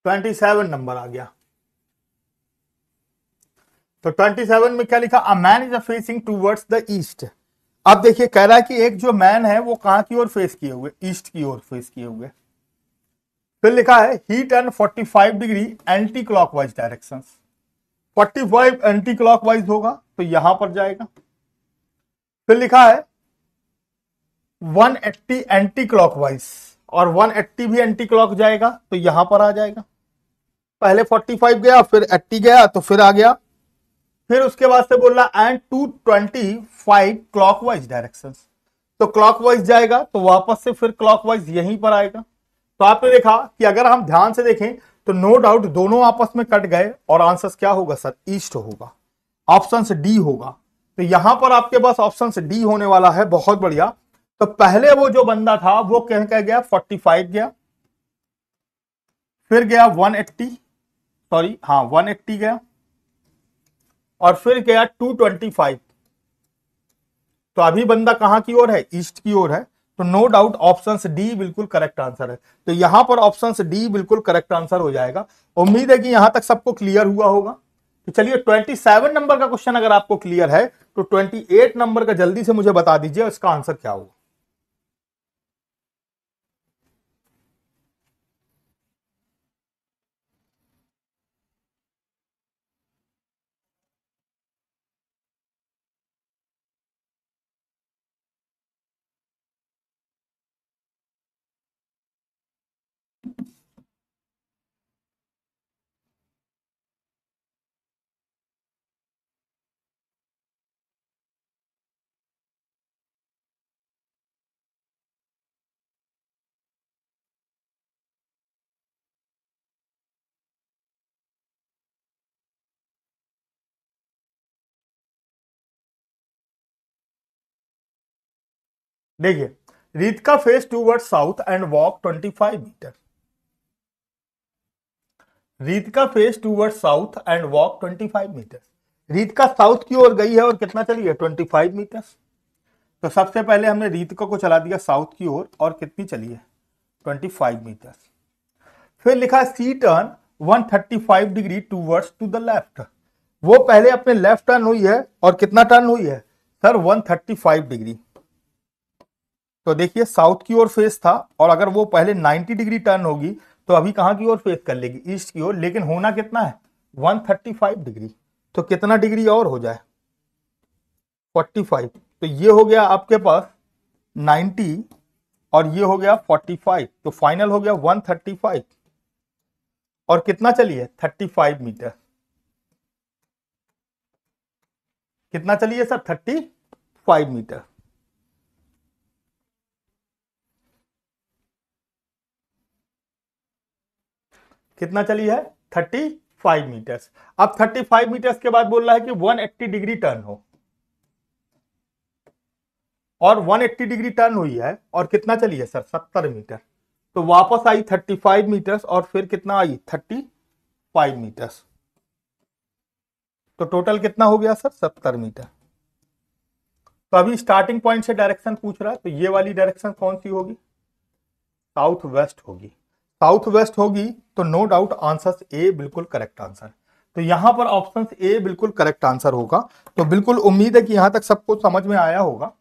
ट्वेंटी सेवन नंबर आ गया। तो 27 में क्या लिखा, a man is facing towards the east. अब देखिए कह रहा है कि एक जो मैन है वो कहां की ओर फेस किए हुए, ईस्ट की ओर फेस किए हुए। फिर लिखा है ही turn 45 degree anti clockwise direction. 45 anti clockwise होगा तो यहां पर जाएगा। फिर लिखा है 180 एंटी क्लॉकवाइज, और 180 भी एंटी क्लॉक जाएगा तो यहां पर आ जाएगा। पहले 45 गया, फिर 80 गया, तो फिर आ गया। फिर उसके बाद से बोल रहा एंड 225 क्लॉकवाइज डायरेक्शन, तो क्लॉकवाइज जाएगा तो वापस से फिर क्लॉकवाइज यहीं पर आएगा। तो आपने देखा कि अगर हम ध्यान से देखें तो नो डाउट दोनों आपस में कट गए और आंसर क्या होगा सर, ईस्ट होगा, ऑप्शन डी होगा। तो यहां पर आपके पास ऑप्शन डी होने वाला है। बहुत बढ़िया। तो पहले वो जो बंदा था वो कह गया 45 गया, फिर गया 180, सॉरी हाँ 180 गया, और फिर गया 225। तो अभी बंदा कहां की ओर है, ईस्ट की ओर है। तो नो डाउट ऑप्शन डी बिल्कुल करेक्ट आंसर है। तो यहां पर ऑप्शन डी बिल्कुल करेक्ट आंसर हो जाएगा। उम्मीद है कि यहां तक सबको क्लियर हुआ होगा। तो चलिए 27 नंबर का क्वेश्चन अगर आपको क्लियर है तो 28 नंबर का जल्दी से मुझे बता दीजिए इसका आंसर क्या होगा। देखिए, रीत का face toward south and walk 25 metre. Reet का face toward south and walk 25 metre. Reet का साउथ की ओर गई है और कितना चली है? 25 मीटर। तो सबसे पहले हमने रीत को चला दिया साउथ की ओर और कितनी चली है? 25 मीटर। फिर लिखा she turn 135 degree towards to the left. वो पहले अपने लेफ्ट टर्न हुई है और कितना टर्न हुई है सर? 135 डिग्री। तो देखिए साउथ की ओर फेस था और अगर वो पहले 90 डिग्री टर्न होगी तो अभी कहां की ओर फेस कर लेगी? ईस्ट की ओर। लेकिन होना कितना है? 135 डिग्री। तो कितना डिग्री और हो जाए? 45। तो ये हो गया आपके पास 90 और ये हो गया 45। तो फाइनल हो गया 135 और कितना चली है? 35 मीटर। कितना चली है सर? 35 मीटर। कितना चली है? 35 मीटर्स। अब 35 मीटर्स के बाद बोल रहा है कि 180 डिग्री टर्न हो, और 180 डिग्री टर्न हुई है और कितना चली है सर? 70 मीटर। तो वापस आई 35 मीटर्स और फिर कितना आई? 35 मीटर्स। तो टोटल कितना हो गया सर? 70 मीटर। तो अभी स्टार्टिंग पॉइंट से डायरेक्शन पूछ रहा है, तो ये वाली डायरेक्शन कौन सी होगी? साउथ वेस्ट होगी। साउथ वेस्ट होगी तो नो डाउट आंसर ए बिल्कुल करेक्ट आंसर। तो यहां पर ऑप्शन ए बिल्कुल करेक्ट आंसर होगा। तो बिल्कुल उम्मीद है कि यहां तक सबको समझ में आया होगा।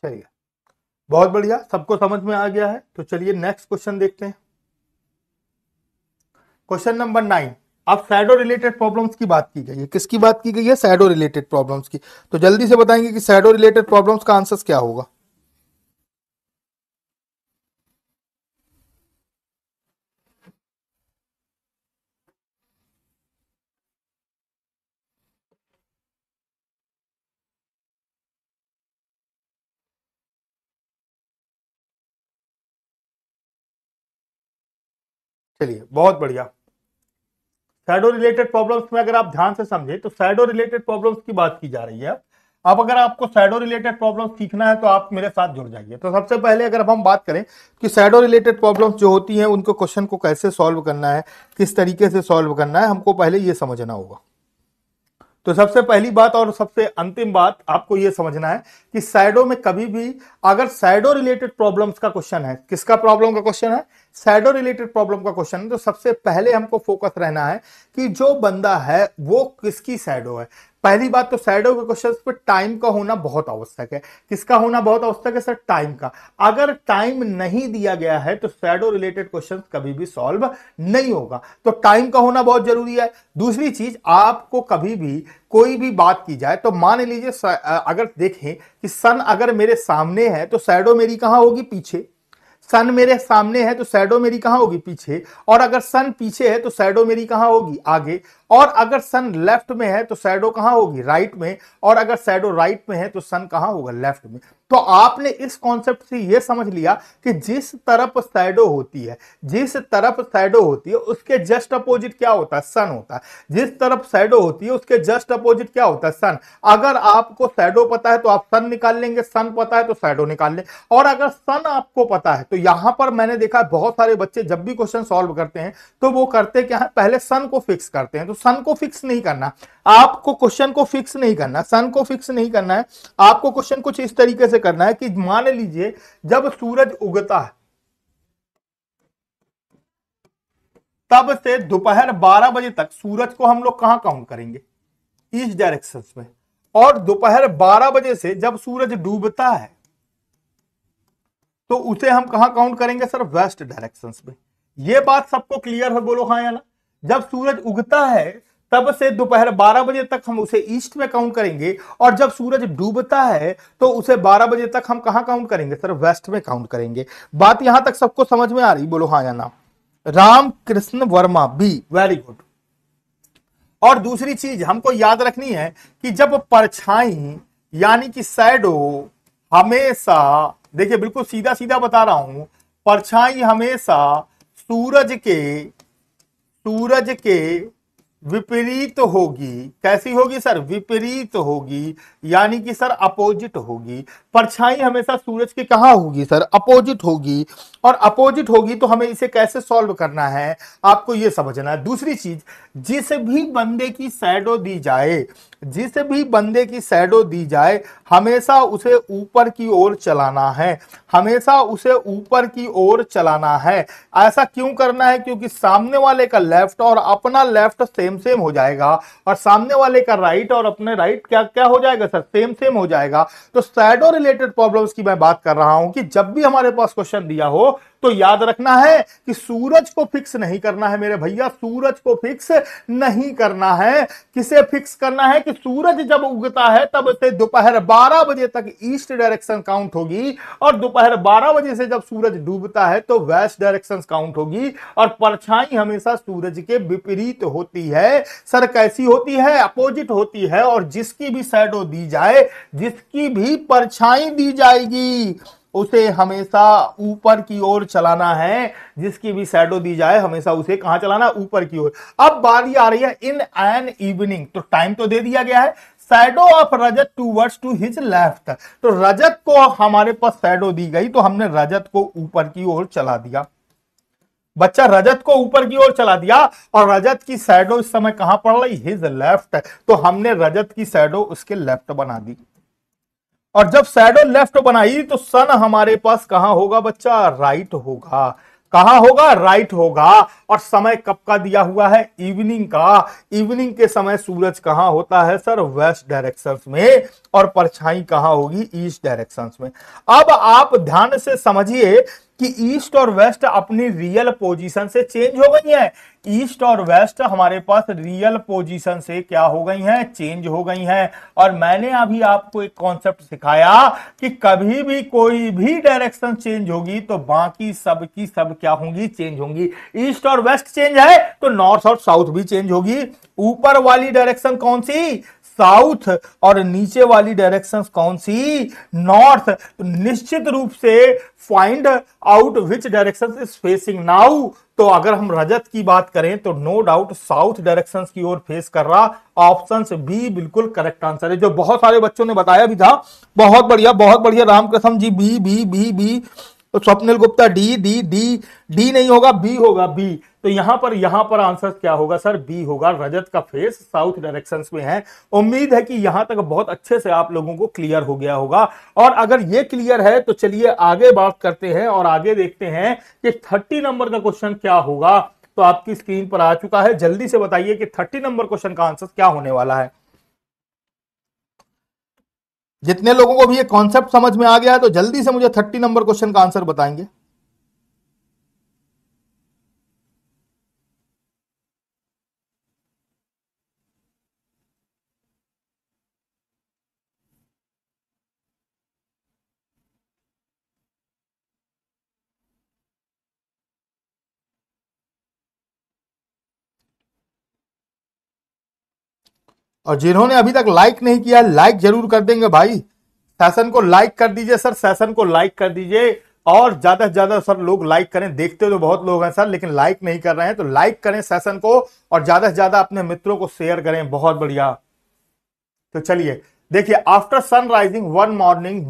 चलिए, बहुत बढ़िया, सबको समझ में आ गया है। तो चलिए नेक्स्ट क्वेश्चन देखते हैं। Question number 9। अब शैडो रिलेटेड प्रॉब्लम्स की बात की गई है। किसकी बात की गई है? शैडो रिलेटेड प्रॉब्लम्स की। तो जल्दी से बताएंगे कि शैडो रिलेटेड प्रॉब्लम्स का आंसर क्या होगा। चलिए, बहुत बढ़िया। शैडो रिलेटेड प्रॉब्लम्स में अगर आप ध्यान से समझे तो शैडो रिलेटेड प्रॉब्लम्स की बात की जा रही है। अब अगर आपको शैडो रिलेटेड प्रॉब्लम्स सीखना है तो आप मेरे साथ जुड़ जाइए। तो सबसे पहले अगर हम बात करें कि शैडो रिलेटेड प्रॉब्लम्स जो होती हैं उनको क्वेश्चन को कैसे सॉल्व करना है, किस तरीके से सॉल्व करना है, हमको पहले ये समझना होगा। तो सबसे पहली बात और सबसे अंतिम बात आपको यह समझना है कि शैडो में कभी भी अगर शैडो रिलेटेड प्रॉब्लम्स का क्वेश्चन है, किसका प्रॉब्लम का क्वेश्चन है? शैडो रिलेटेड प्रॉब्लम का क्वेश्चन है। तो सबसे पहले हमको फोकस रहना है कि जो बंदा है वो किसकी शैडो है। पहली बात तो शैडो के क्वेश्चंस पे टाइम का होना बहुत आवश्यक है। किसका होना बहुत आवश्यक है सर? टाइम का। अगर टाइम नहीं दिया गया है तो शैडो रिलेटेड क्वेश्चंस कभी भी सॉल्व नहीं होगा। तो टाइम का होना बहुत जरूरी है। दूसरी चीज, आपको कभी भी कोई भी बात की जाए तो मान लीजिए अगर देखें कि सन अगर मेरे सामने है तो शैडो मेरी कहां होगी? पीछे। सन मेरे सामने है तो शैडो मेरी कहां होगी? पीछे। और अगर सन पीछे है तो शैडो मेरी कहां होगी? आगे। और अगर सन लेफ्ट में है तो शैडो कहां होगी? राइट में। और अगर शैडो राइट में है तो सन कहां होगा? लेफ्ट में। तो आपने इस कॉन्सेप्ट से यह समझ लिया कि जिस तरफ शैडो होती है, जिस तरफ शैडो होती है उसके जस्ट अपोजिट क्या होता है? सन होता है। जिस तरफ शैडो होती है उसके जस्ट अपोजिट क्या होता है? सन। अगर आपको शैडो पता है तो आप सन निकाल लेंगे, सन पता है तो शैडो निकाल लें। और अगर सन आपको पता है तो यहां पर मैंने देखा बहुत सारे बच्चे जब भी क्वेश्चन सॉल्व करते हैं तो वो करते क्या है? पहले सन को फिक्स करते हैं। तो सन को फिक्स नहीं करना, आपको क्वेश्चन को फिक्स नहीं करना, सन को फिक्स नहीं करना है। आपको क्वेश्चन कुछ इस तरीके से करना है कि मान लीजिए जब सूरज उगता है, तब से दोपहर 12 बजे तक सूरज को हम लोग कहां काउंट करेंगे? ईस्ट डायरेक्शन में। और दोपहर 12 बजे से जब सूरज डूबता है तो उसे हम कहां काउंट करेंगे सर? वेस्ट डायरेक्शन में। यह बात सबको क्लियर है? बोलो हाँ या ना। जब सूरज उगता है तब से दोपहर 12 बजे तक हम उसे ईस्ट में काउंट करेंगे, और जब सूरज डूबता है तो उसे 12 बजे तक हम कहां काउंट करेंगे सर? वेस्ट में काउंट करेंगे। बात यहां तक सबको समझ में आ रही? बोलो हाँ या ना। Ramkrishna Verma, B, very good. और दूसरी चीज हमको याद रखनी है कि जब परछाई यानी कि शैडो हमेशा, देखिए बिल्कुल सीधा सीधा बता रहा हूं, परछाई हमेशा सूरज के विपरीत होगी। कैसी होगी सर? विपरीत होगी, यानी कि सर अपोजिट होगी। परछाई हमेशा सूरज की कहां होगी सर? अपोजिट होगी। और अपोजिट होगी तो हमें इसे कैसे सॉल्व करना है आपको यह समझना है। दूसरी चीज, जिस भी बंदे की शैडो दी जाए, जिस भी बंदे की शैडो दी जाए, हमेशा उसे ऊपर की ओर चलाना है, हमेशा उसे ऊपर की ओर चलाना है। ऐसा क्यों करना है? क्योंकि सामने वाले का लेफ्ट और अपना लेफ्ट सेम सेम हो जाएगा, और सामने वाले का राइट और अपने राइट क्या क्या हो जाएगा सर? सेम सेम हो जाएगा। तो शैडो रिलेटेड प्रॉब्लम्स की मैं बात कर रहा हूं कि जब भी हमारे पास क्वेश्चन दिया हो तो याद रखना है कि सूरज को फिक्स नहीं करना है मेरे भैया, सूरज को फिक्स नहीं करना है। किसे फिक्स करना है? कि सूरज जब उगता है तब से दोपहर 12 बजे तक ईस्ट डायरेक्शन काउंट होगी, और दोपहर 12 बजे से जब सूरज डूबता है तो वेस्ट डायरेक्शन काउंट होगी। और परछाई हमेशा सूरज के विपरीत होती है सर। कैसी होती है? अपोजिट होती है। और जिसकी भी शैडो दी जाए, जिसकी भी परछाई दी जाएगी, उसे हमेशा ऊपर की ओर चलाना है। जिसकी भी शैडो दी जाए हमेशा उसे कहां चलाना? ऊपर की ओर। अब बारी आ रही है इन एन इवनिंग, तो टाइम तो दे दिया गया है। Shadow of Rajat towards to his left, तो रजत को हमारे पास शैडो दी गई तो हमने रजत को ऊपर की ओर चला दिया। बच्चा रजत को ऊपर की ओर चला दिया, और रजत की शैडो इस समय कहां पड़ रही? हिज लेफ्ट, तो हमने रजत की शैडो उसके लेफ्ट बना दी। और जब शैडो लेफ्ट बनाई तो सन हमारे पास कहां होगा बच्चा? राइट होगा। कहां होगा? राइट होगा। और समय कब का दिया हुआ है? इवनिंग का। इवनिंग के समय सूरज कहां होता है सर? वेस्ट डायरेक्शन में। और परछाई कहां होगी? ईस्ट डायरेक्शन में। अब आप ध्यान से समझिए कि ईस्ट और वेस्ट अपनी रियल पोजीशन से चेंज हो गई हैं। ईस्ट और वेस्ट हमारे पास रियल पोजीशन से क्या हो गई हैं? चेंज हो गई हैं। और मैंने अभी आपको एक कॉन्सेप्ट सिखाया कि कभी भी कोई भी डायरेक्शन चेंज होगी तो बाकी सब की सब क्या होंगी? चेंज होंगी। ईस्ट और वेस्ट चेंज है तो नॉर्थ और साउथ भी चेंज होगी। ऊपर वाली डायरेक्शन कौन सी? साउथ। और नीचे वाली डायरेक्शन कौन सी? नॉर्थ। तो निश्चित रूप से find out which direction is facing now. तो अगर हम रजत की बात करें तो नो डाउट साउथ डायरेक्शन की ओर फेस कर रहा। ऑप्शन बी बिल्कुल करेक्ट आंसर है, जो बहुत सारे बच्चों ने बताया भी था। बहुत बढ़िया, बहुत बढ़िया। Ramakrishna ji B B B B. तो Swapnil Gupta D D D D नहीं होगा, बी होगा, बी। तो यहां पर आंसर क्या होगा सर? बी होगा। रजत का फेस साउथ डायरेक्शन में है। उम्मीद है कि यहां तक बहुत अच्छे से आप लोगों को क्लियर हो गया होगा। और अगर ये क्लियर है तो चलिए आगे बात करते हैं और आगे देखते हैं कि 30 नंबर का क्वेश्चन क्या होगा। तो आपकी स्क्रीन पर आ चुका है। जल्दी से बताइए कि 30 नंबर क्वेश्चन का आंसर क्या होने वाला है। जितने लोगों को भी ये कॉन्सेप्ट समझ में आ गया है तो जल्दी से मुझे 30 नंबर क्वेश्चन का आंसर बताएंगे। और जिन्होंने अभी तक लाइक नहीं किया, लाइक जरूर कर देंगे भाई। सेशन को लाइक कर दीजिए सर, सेशन को लाइक कर दीजिए। और ज्यादा से ज्यादा सर लोग लाइक करें। देखते तो बहुत लोग हैं सर, लेकिन लाइक नहीं कर रहे हैं, तो लाइक करें सेशन को और ज्यादा से ज्यादा अपने मित्रों को शेयर करें। बहुत बढ़िया। तो चलिए देखिए, after sun rising one morning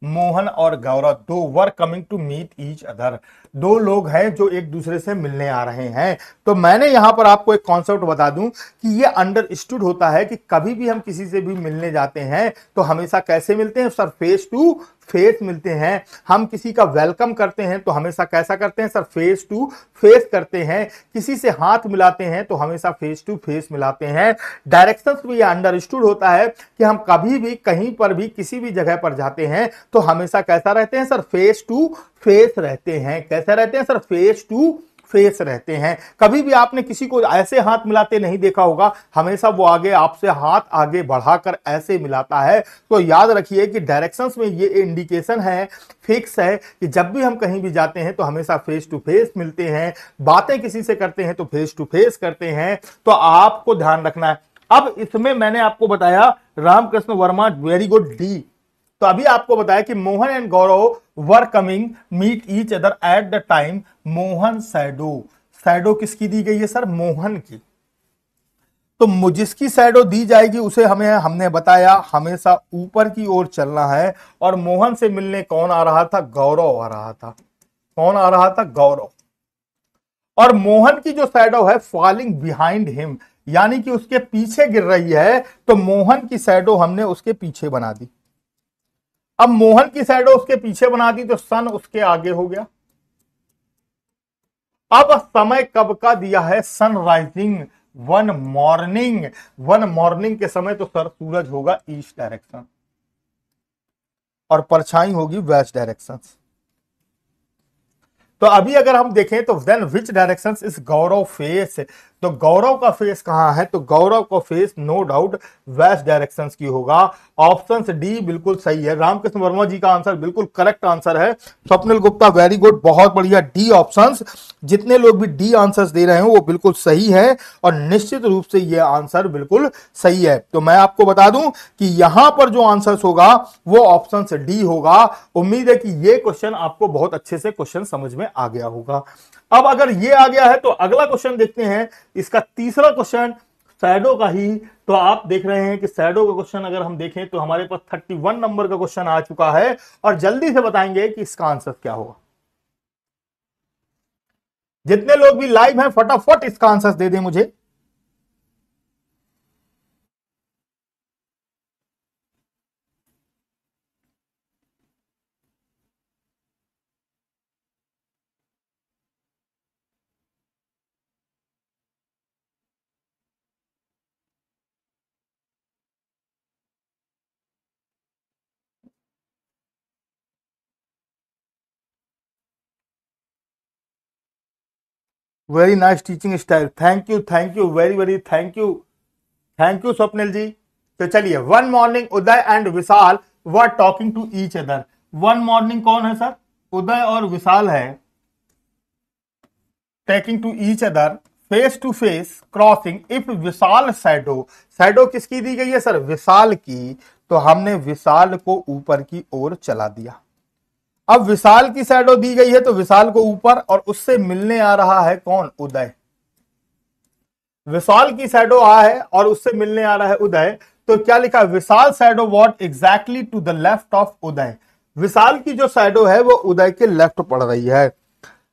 Mohan और गौरव दो were coming to meet each other. दो लोग हैं जो एक दूसरे से मिलने आ रहे हैं। तो मैंने यहां पर आपको एक कॉन्सेप्ट बता दूं कि ये अंडरस्टूड होता है कि कभी भी हम किसी से भी मिलने जाते हैं तो हमेशा कैसे मिलते हैं सर, फेस टू फेस मिलते हैं। हम किसी का वेलकम करते हैं तो हमेशा कैसा करते हैं सर, फेस टू फेस करते हैं। किसी से हाथ मिलाते हैं तो हमेशा फेस टू फेस मिलाते हैं। डायरेक्शंस में यह अंडरस्टूड होता है कि हम कभी भी कहीं पर भी किसी भी जगह पर जाते हैं तो हमेशा कैसा रहते हैं सर, फेस टू फेस रहते हैं। कैसे रहते हैं सर, फेस टू फेस रहते हैं। कभी भी आपने किसी को ऐसे हाथ मिलाते नहीं देखा होगा, हमेशा वो आगे आपसे हाथ आगे बढ़ाकर ऐसे मिलाता है। तो याद रखिए कि डायरेक्शंस में ये इंडिकेशन है, फिक्स है कि जब भी हम कहीं भी जाते हैं तो हमेशा फेस टू फेस मिलते हैं। बातें किसी से करते हैं तो फेस टू फेस करते हैं। तो आपको ध्यान रखना है। अब इसमें मैंने आपको बताया Ramkrishna Verma very good D. तो अभी आपको बताया कि Mohan and Gaurav were coming meet each other at the time Mohan shadow. Shadow किसकी दी गई है सर, मोहन की। तो जिसकी शैडो दी जाएगी उसे हमने बताया हमेशा ऊपर की ओर चलना है। और मोहन से मिलने कौन आ रहा था, गौरव आ रहा था। कौन आ रहा था, गौरव। और मोहन की जो शैडो है फॉलिंग बिहाइंड हिम, यानी कि उसके पीछे गिर रही है। तो मोहन की शैडो हमने उसके पीछे बना दी। अब मोहन की शैडो उसके पीछे बना दी तो सन उसके आगे हो गया। अब समय कब का दिया है, sunrising, one morning. One morning के समय तो सर सूरज होगा ईस्ट डायरेक्शन और परछाई होगी वेस्ट डायरेक्शन। तो अभी अगर हम देखें तो then which direction is Gaurav face. तो गौरव का फेस कहां है, तो गौरव का face no doubt west directions की होगा। ऑप्शन डी बिल्कुल सही है। रामकृष्ण वर्मा जी का आंसर बिल्कुल करेक्ट आंसर है। स्वप्निल गुप्ता वेरी गुड, बहुत बढ़िया, डी ऑप्शंस। जितने लोग भी डी आंसर्स दे रहे हैं वो बिल्कुल सही है और निश्चित रूप से ये आंसर बिल्कुल सही है। तो मैं आपको बता दूं कि यहां पर जो आंसर होगा वो ऑप्शन डी होगा। उम्मीद है कि ये क्वेश्चन आपको बहुत अच्छे से क्वेश्चन समझ में आ गया होगा। अब अगर ये आ गया है तो अगला क्वेश्चन देखते हैं। इसका तीसरा क्वेश्चन शैडो का ही। तो आप देख रहे हैं कि शैडो का क्वेश्चन अगर हम देखें तो हमारे पास 31 नंबर का क्वेश्चन आ चुका है और जल्दी से बताएंगे कि इसका आंसर क्या होगा। जितने लोग भी लाइव हैं फटाफट इसका आंसर दे दें मुझे। Very nice teaching style, thank you very very thank you Swapnil ji. तो चलिए, one morning Uday and Vishal were talking to each other. One morning कौन है सर, उदय और विशाल है। Talking to each other face to face crossing if Vishal shadow. Shadow किसकी दी गई है सर, विशाल की। तो हमने विशाल को ऊपर की ओर चला दिया। अब विशाल की शैडो दी गई है तो विशाल को ऊपर और उससे मिलने आ रहा है कौन, उदय। विशाल की शैडो आ है और उससे मिलने आ रहा है उदय। तो क्या लिखा है, Vishal shadow what exactly to the left of Uday. Vishal की जो शैडो है वो उदय के लेफ्ट पड़ रही है।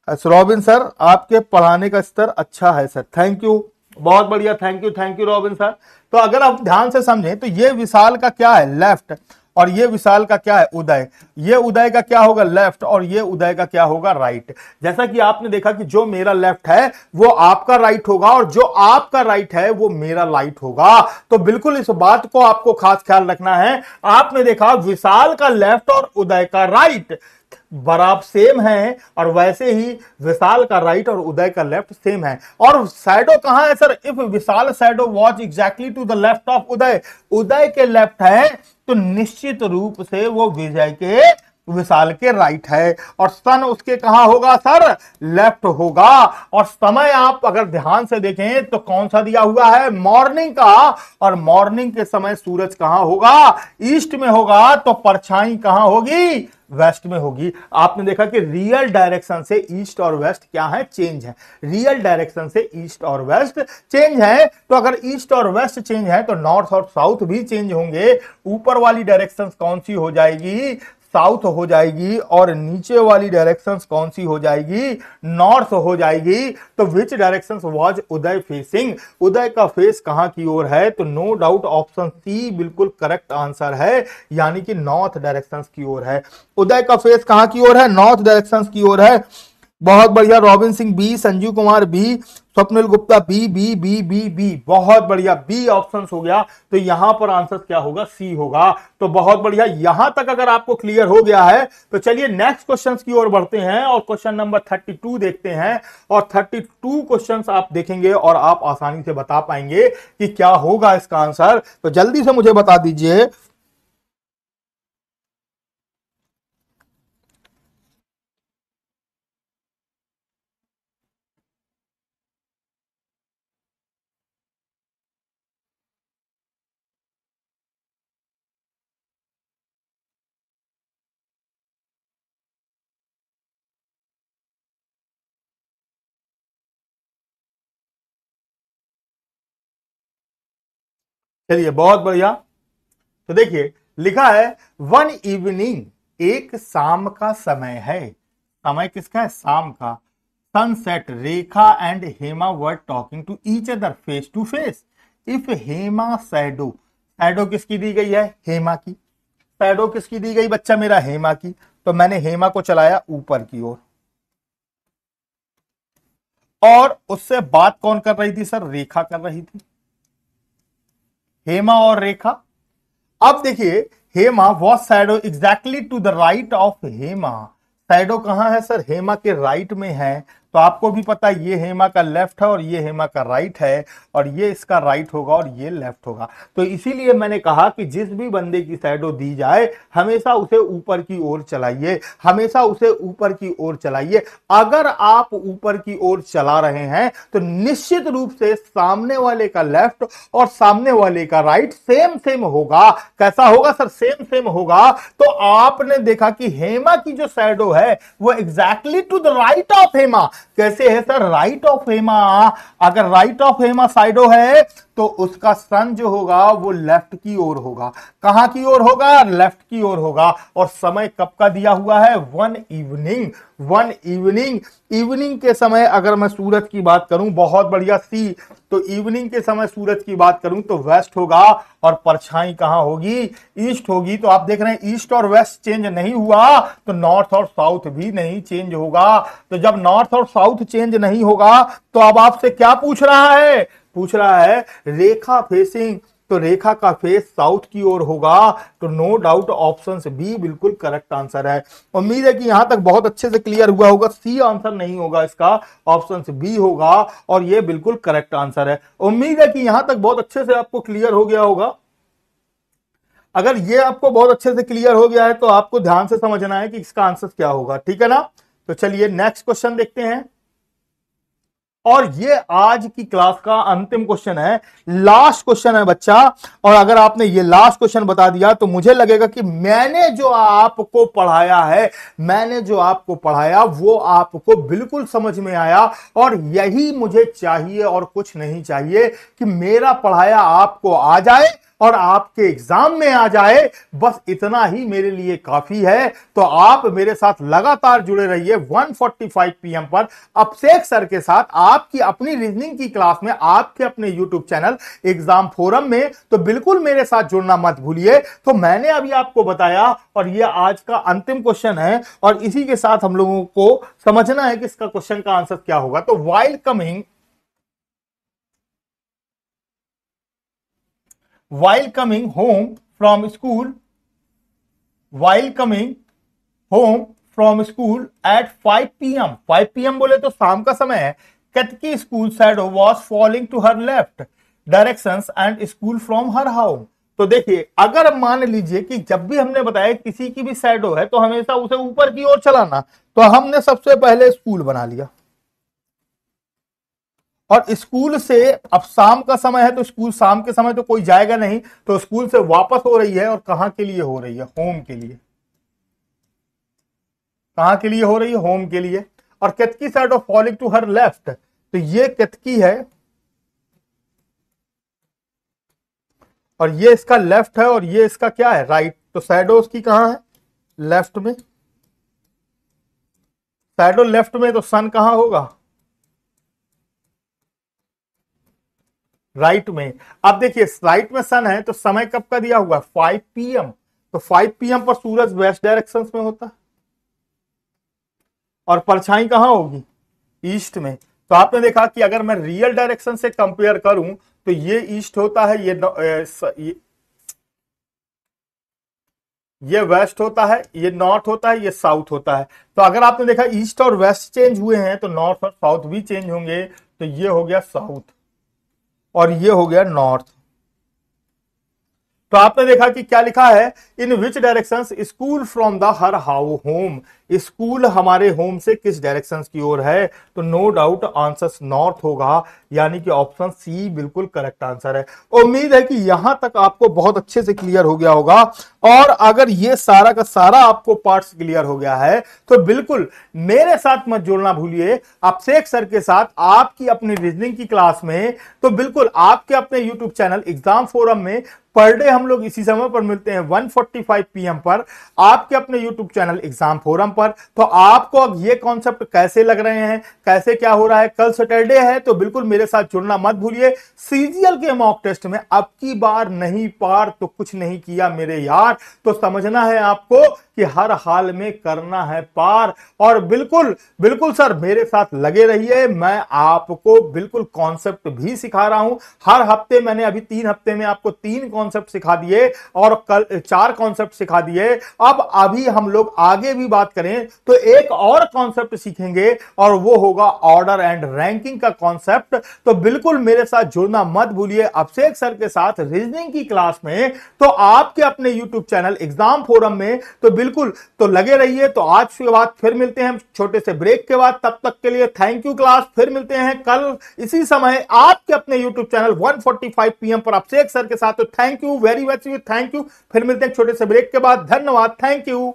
रॉबिन सर आपके पढ़ाने का स्तर अच्छा है सर, थैंक यू, बहुत बढ़िया, थैंक यू रॉबिन सर। तो अगर आप ध्यान से समझें तो ये विशाल का क्या है, लेफ्ट, और ये विशाल का क्या है, उदय। ये उदय का क्या होगा, लेफ्ट, और ये उदय का क्या होगा, राइट। जैसा कि आपने देखा कि जो मेरा लेफ्ट है वो आपका राइट होगा और जो आपका राइट है वो मेरा राइट होगा। तो बिल्कुल इस बात को आपको खास ख्याल रखना है। आपने देखा विशाल का लेफ्ट और उदय का राइट बराबर सेम है और वैसे ही विशाल का राइट और उदय का लेफ्ट सेम है। और शैडो कहां है sir, if Vishal shadow watch exactly to the left of Uday, Uday के लेफ्ट है तो निश्चित रूप से वो विजय के विशाल के राइट है। और सन उसके कहां होगा सर, लेफ्ट होगा। और समय आप अगर ध्यान से देखें तो कौन सा दिया हुआ है, मॉर्निंग का। और मॉर्निंग के समय सूरज कहां होगा, ईस्ट में होगा। तो परछाई कहां होगी, वेस्ट में होगी। आपने देखा कि रियल डायरेक्शन से ईस्ट और वेस्ट क्या है, चेंज है। रियल डायरेक्शन से ईस्ट और वेस्ट चेंज है। तो अगर ईस्ट और वेस्ट चेंज है तो नॉर्थ और साउथ भी चेंज होंगे। ऊपर वाली डायरेक्शन कौन सी हो जाएगी, साउथ हो जाएगी और नीचे वाली डायरेक्शंस कौन सी हो जाएगी, नॉर्थ हो जाएगी। तो विच डायरेक्शंस वाज उदय फेसिंग, उदय का फेस कहां की ओर है, तो नो डाउट ऑप्शन सी बिल्कुल करेक्ट आंसर है, यानी कि नॉर्थ डायरेक्शंस की ओर है। उदय का फेस कहां की ओर है, नॉर्थ डायरेक्शंस की ओर है। बहुत बढ़िया। Robin Singh B, Sanjeev Kumar B, Swapnil Gupta B B B B B, बहुत बढ़िया, बी ऑप्शन हो गया। तो यहां पर आंसर क्या होगा, सी होगा। तो बहुत बढ़िया, यहां तक अगर आपको क्लियर हो गया है तो चलिए नेक्स्ट क्वेश्चंस की ओर बढ़ते हैं और क्वेश्चन नंबर 32 देखते हैं। और 32 क्वेश्चंस आप देखेंगे और आप आसानी से बता पाएंगे कि क्या होगा इसका आंसर। तो जल्दी से मुझे बता दीजिए। चलिए बहुत बढ़िया। तो देखिए लिखा है वन इवनिंग, एक शाम का समय है। समय किसका है, शाम का। Sunset, Rekha and Hema were talking to each other face to face. If Hema shadow, shadow किसकी दी गई है, हेमा की। शैडो किसकी दी गई बच्चा मेरा, हेमा की। तो मैंने हेमा को चलाया ऊपर की ओर और उससे बात कौन कर रही थी सर, रेखा कर रही थी। हेमा और रेखा। अब देखिए Hema was shadow exactly to the right of Hema. Shadow कहां है सर, हेमा के राइट में है। तो आपको भी पता है ये हेमा का लेफ्ट है और ये हेमा का राइट है, और ये इसका राइट होगा और ये लेफ्ट होगा। तो इसीलिए मैंने कहा कि जिस भी बंदे की शैडो दी जाए हमेशा उसे ऊपर की ओर चलाइए, हमेशा उसे ऊपर की ओर चलाइए। अगर आप ऊपर की ओर चला रहे हैं तो निश्चित रूप से सामने वाले का लेफ्ट और सामने वाले का राइट सेम सेम होगा। कैसा होगा सर, सेम सेम होगा। तो आपने देखा कि हेमा की जो शैडो है वो exactly to the right of Hema. कैसे है सर, राइट ऑफ हेमा। अगर राइट ऑफ हेमा शैडो है तो उसका सन जो होगा वो लेफ्ट की ओर होगा। कहां की ओर होगा, लेफ्ट की ओर होगा। और समय कब का दिया हुआ है, one evening. One evening, evening के समय अगर मैं सूरज की बात करूं, बहुत बढ़िया सी। तो इवनिंग के समय सूरज की बात करूं तो वेस्ट होगा और परछाई कहां होगी, ईस्ट होगी। तो आप देख रहे हैं ईस्ट और वेस्ट चेंज नहीं हुआ तो नॉर्थ और साउथ भी नहीं चेंज होगा। तो जब नॉर्थ और साउथ चेंज नहीं होगा तो अब आपसे क्या पूछ रहा है, पूछ रहा है रेखा फेसिंग। तो रेखा का फेस साउथ की ओर होगा। तो नो डाउट ऑप्शन बी बिल्कुल करेक्ट आंसर है। उम्मीद है कि यहां तक बहुत अच्छे से क्लियर हुआ होगा। सी आंसर नहीं होगा इसका, ऑप्शन बी होगा और यह बिल्कुल करेक्ट आंसर है। उम्मीद है कि यहां तक बहुत अच्छे से आपको क्लियर हो गया होगा। अगर ये आपको बहुत अच्छे से क्लियर हो गया है तो आपको ध्यान से समझना है कि इसका आंसर क्या होगा, ठीक है ना। तो चलिए नेक्स्ट क्वेश्चन देखते हैं। और ये आज की क्लास का अंतिम क्वेश्चन है, लास्ट क्वेश्चन है बच्चा। और अगर आपने ये लास्ट क्वेश्चन बता दिया तो मुझे लगेगा कि मैंने जो आपको पढ़ाया है, मैंने जो आपको पढ़ाया वो आपको बिल्कुल समझ में आया। और यही मुझे चाहिए और कुछ नहीं चाहिए कि मेरा पढ़ाया आपको आ जाए और आपके एग्जाम में आ जाए, बस इतना ही मेरे लिए काफी है। तो आप मेरे साथ लगातार जुड़े रहिए 1:45 PM पर अभिषेक सर के साथ आपकी अपनी रीजनिंग की क्लास में, आपके अपने यूट्यूब चैनल एग्जाम फोरम में। तो बिल्कुल मेरे साथ जुड़ना मत भूलिए। तो मैंने अभी आपको बताया और ये आज का अंतिम क्वेश्चन है और इसी के साथ हम लोगों को समझना है कि इसका क्वेश्चन का आंसर क्या होगा। तो while coming, while coming home from school, while coming home from school at 5 PM, 5 PM बोले तो शाम का समय है। केतकी school shadow was falling to her left directions and school from her home। तो देखिए अगर मान लीजिए कि जब भी हमने बताया किसी की भी शैडो है तो हमेशा उसे ऊपर की ओर चलाना, तो हमने सबसे पहले स्कूल बना लिया। और स्कूल से अब शाम का समय है तो स्कूल शाम के समय तो कोई जाएगा नहीं, तो स्कूल से वापस हो रही है और कहां के लिए हो रही है, होम के लिए। कहां के लिए हो रही है, होम के लिए। और Ketaki side of falling to her left, तो ये केतकी है और ये इसका लेफ्ट है और ये इसका क्या है, राइट। तो शैडो उसकी कहां है, लेफ्ट में, शैडो लेफ्ट में, तो सन कहां होगा? राइट में। अब देखिए राइट में सन है तो समय कब का दिया हुआ? 5 PM। तो 5 PM पर सूरज वेस्ट डायरेक्शन में होता है और परछाई कहां होगी? ईस्ट में। तो आपने देखा कि अगर मैं रियल डायरेक्शन से कंपेयर करूं तो ये ईस्ट होता है, ये वेस्ट होता है, ये नॉर्थ होता है, ये साउथ होता है। तो अगर आपने देखा ईस्ट और वेस्ट चेंज हुए हैं तो नॉर्थ और साउथ भी चेंज होंगे। तो ये हो गया साउथ और ये हो गया नॉर्थ। तो आपने देखा कि क्या लिखा है, in which direction school from the her how home, school हमारे होम से किस डायरेक्शन की ओर है? तो नो डाउट आंसर नॉर्थ होगा, यानी कि ऑप्शन सी बिल्कुल करेक्ट आंसर है। उम्मीद है कि यहां तक आपको बहुत अच्छे से क्लियर हो गया होगा। और अगर ये सारा का सारा आपको पार्ट्स क्लियर हो गया है तो बिल्कुल मेरे साथ मत जुड़ना भूलिए अभिषेक सर के साथ आपकी अपनी रीजनिंग की क्लास में। तो बिल्कुल आपके अपने यूट्यूब चैनल एग्जाम फोरम में पर डे हम लोग इसी समय पर मिलते हैं 1:45 PM पर आपके अपने YouTube चैनल एग्जाम फोरम पर। तो आपको अब ये कॉन्सेप्ट कैसे लग रहे हैं, कैसे क्या हो रहा है, कल सैटरडे है तो बिल्कुल मेरे साथ जुड़ना मत भूलिए। सीजीएल के मॉक टेस्ट में अब की बार नहीं पार तो कुछ नहीं किया मेरे यार। तो समझना है आपको कि हर हाल में करना है पार। और बिल्कुल बिल्कुल सर मेरे साथ लगे रहिए, मैं आपको बिल्कुल कॉन्सेप्ट भी सिखा रहा हूं। हर हफ्ते मैंने अभी 3 हफ्ते में आपको 3 कॉन्सेप्ट सिखा दिए और कल 4 कॉन्सेप्ट सिखा दिए। अब अभी हम लोग आगे भी बात करें तो एक और कॉन्सेप्ट सीखेंगे और वो होगा ऑर्डर एंड रैंकिंग का कॉन्सेप्ट। तो बिल्कुल मेरे साथ जुड़ना मत भूलिए अभिषेक सर के साथ रीजनिंग की क्लास में। तो आपके अपने यूट्यूब चैनल एग्जाम फोरम में तो बिल्कुल तो लगे रहिए। तो आज के बाद फिर मिलते हैं छोटे से ब्रेक के बाद, तब तक के लिए थैंक यू क्लास। फिर मिलते हैं कल इसी समय आपके अपने यूट्यूब चैनल 1:45 PM पर अभिषेक सर के साथ। तो thank you very much, thank you. फिर मिलते हैं छोटे से ब्रेक के बाद, धन्यवाद, थैंक यू।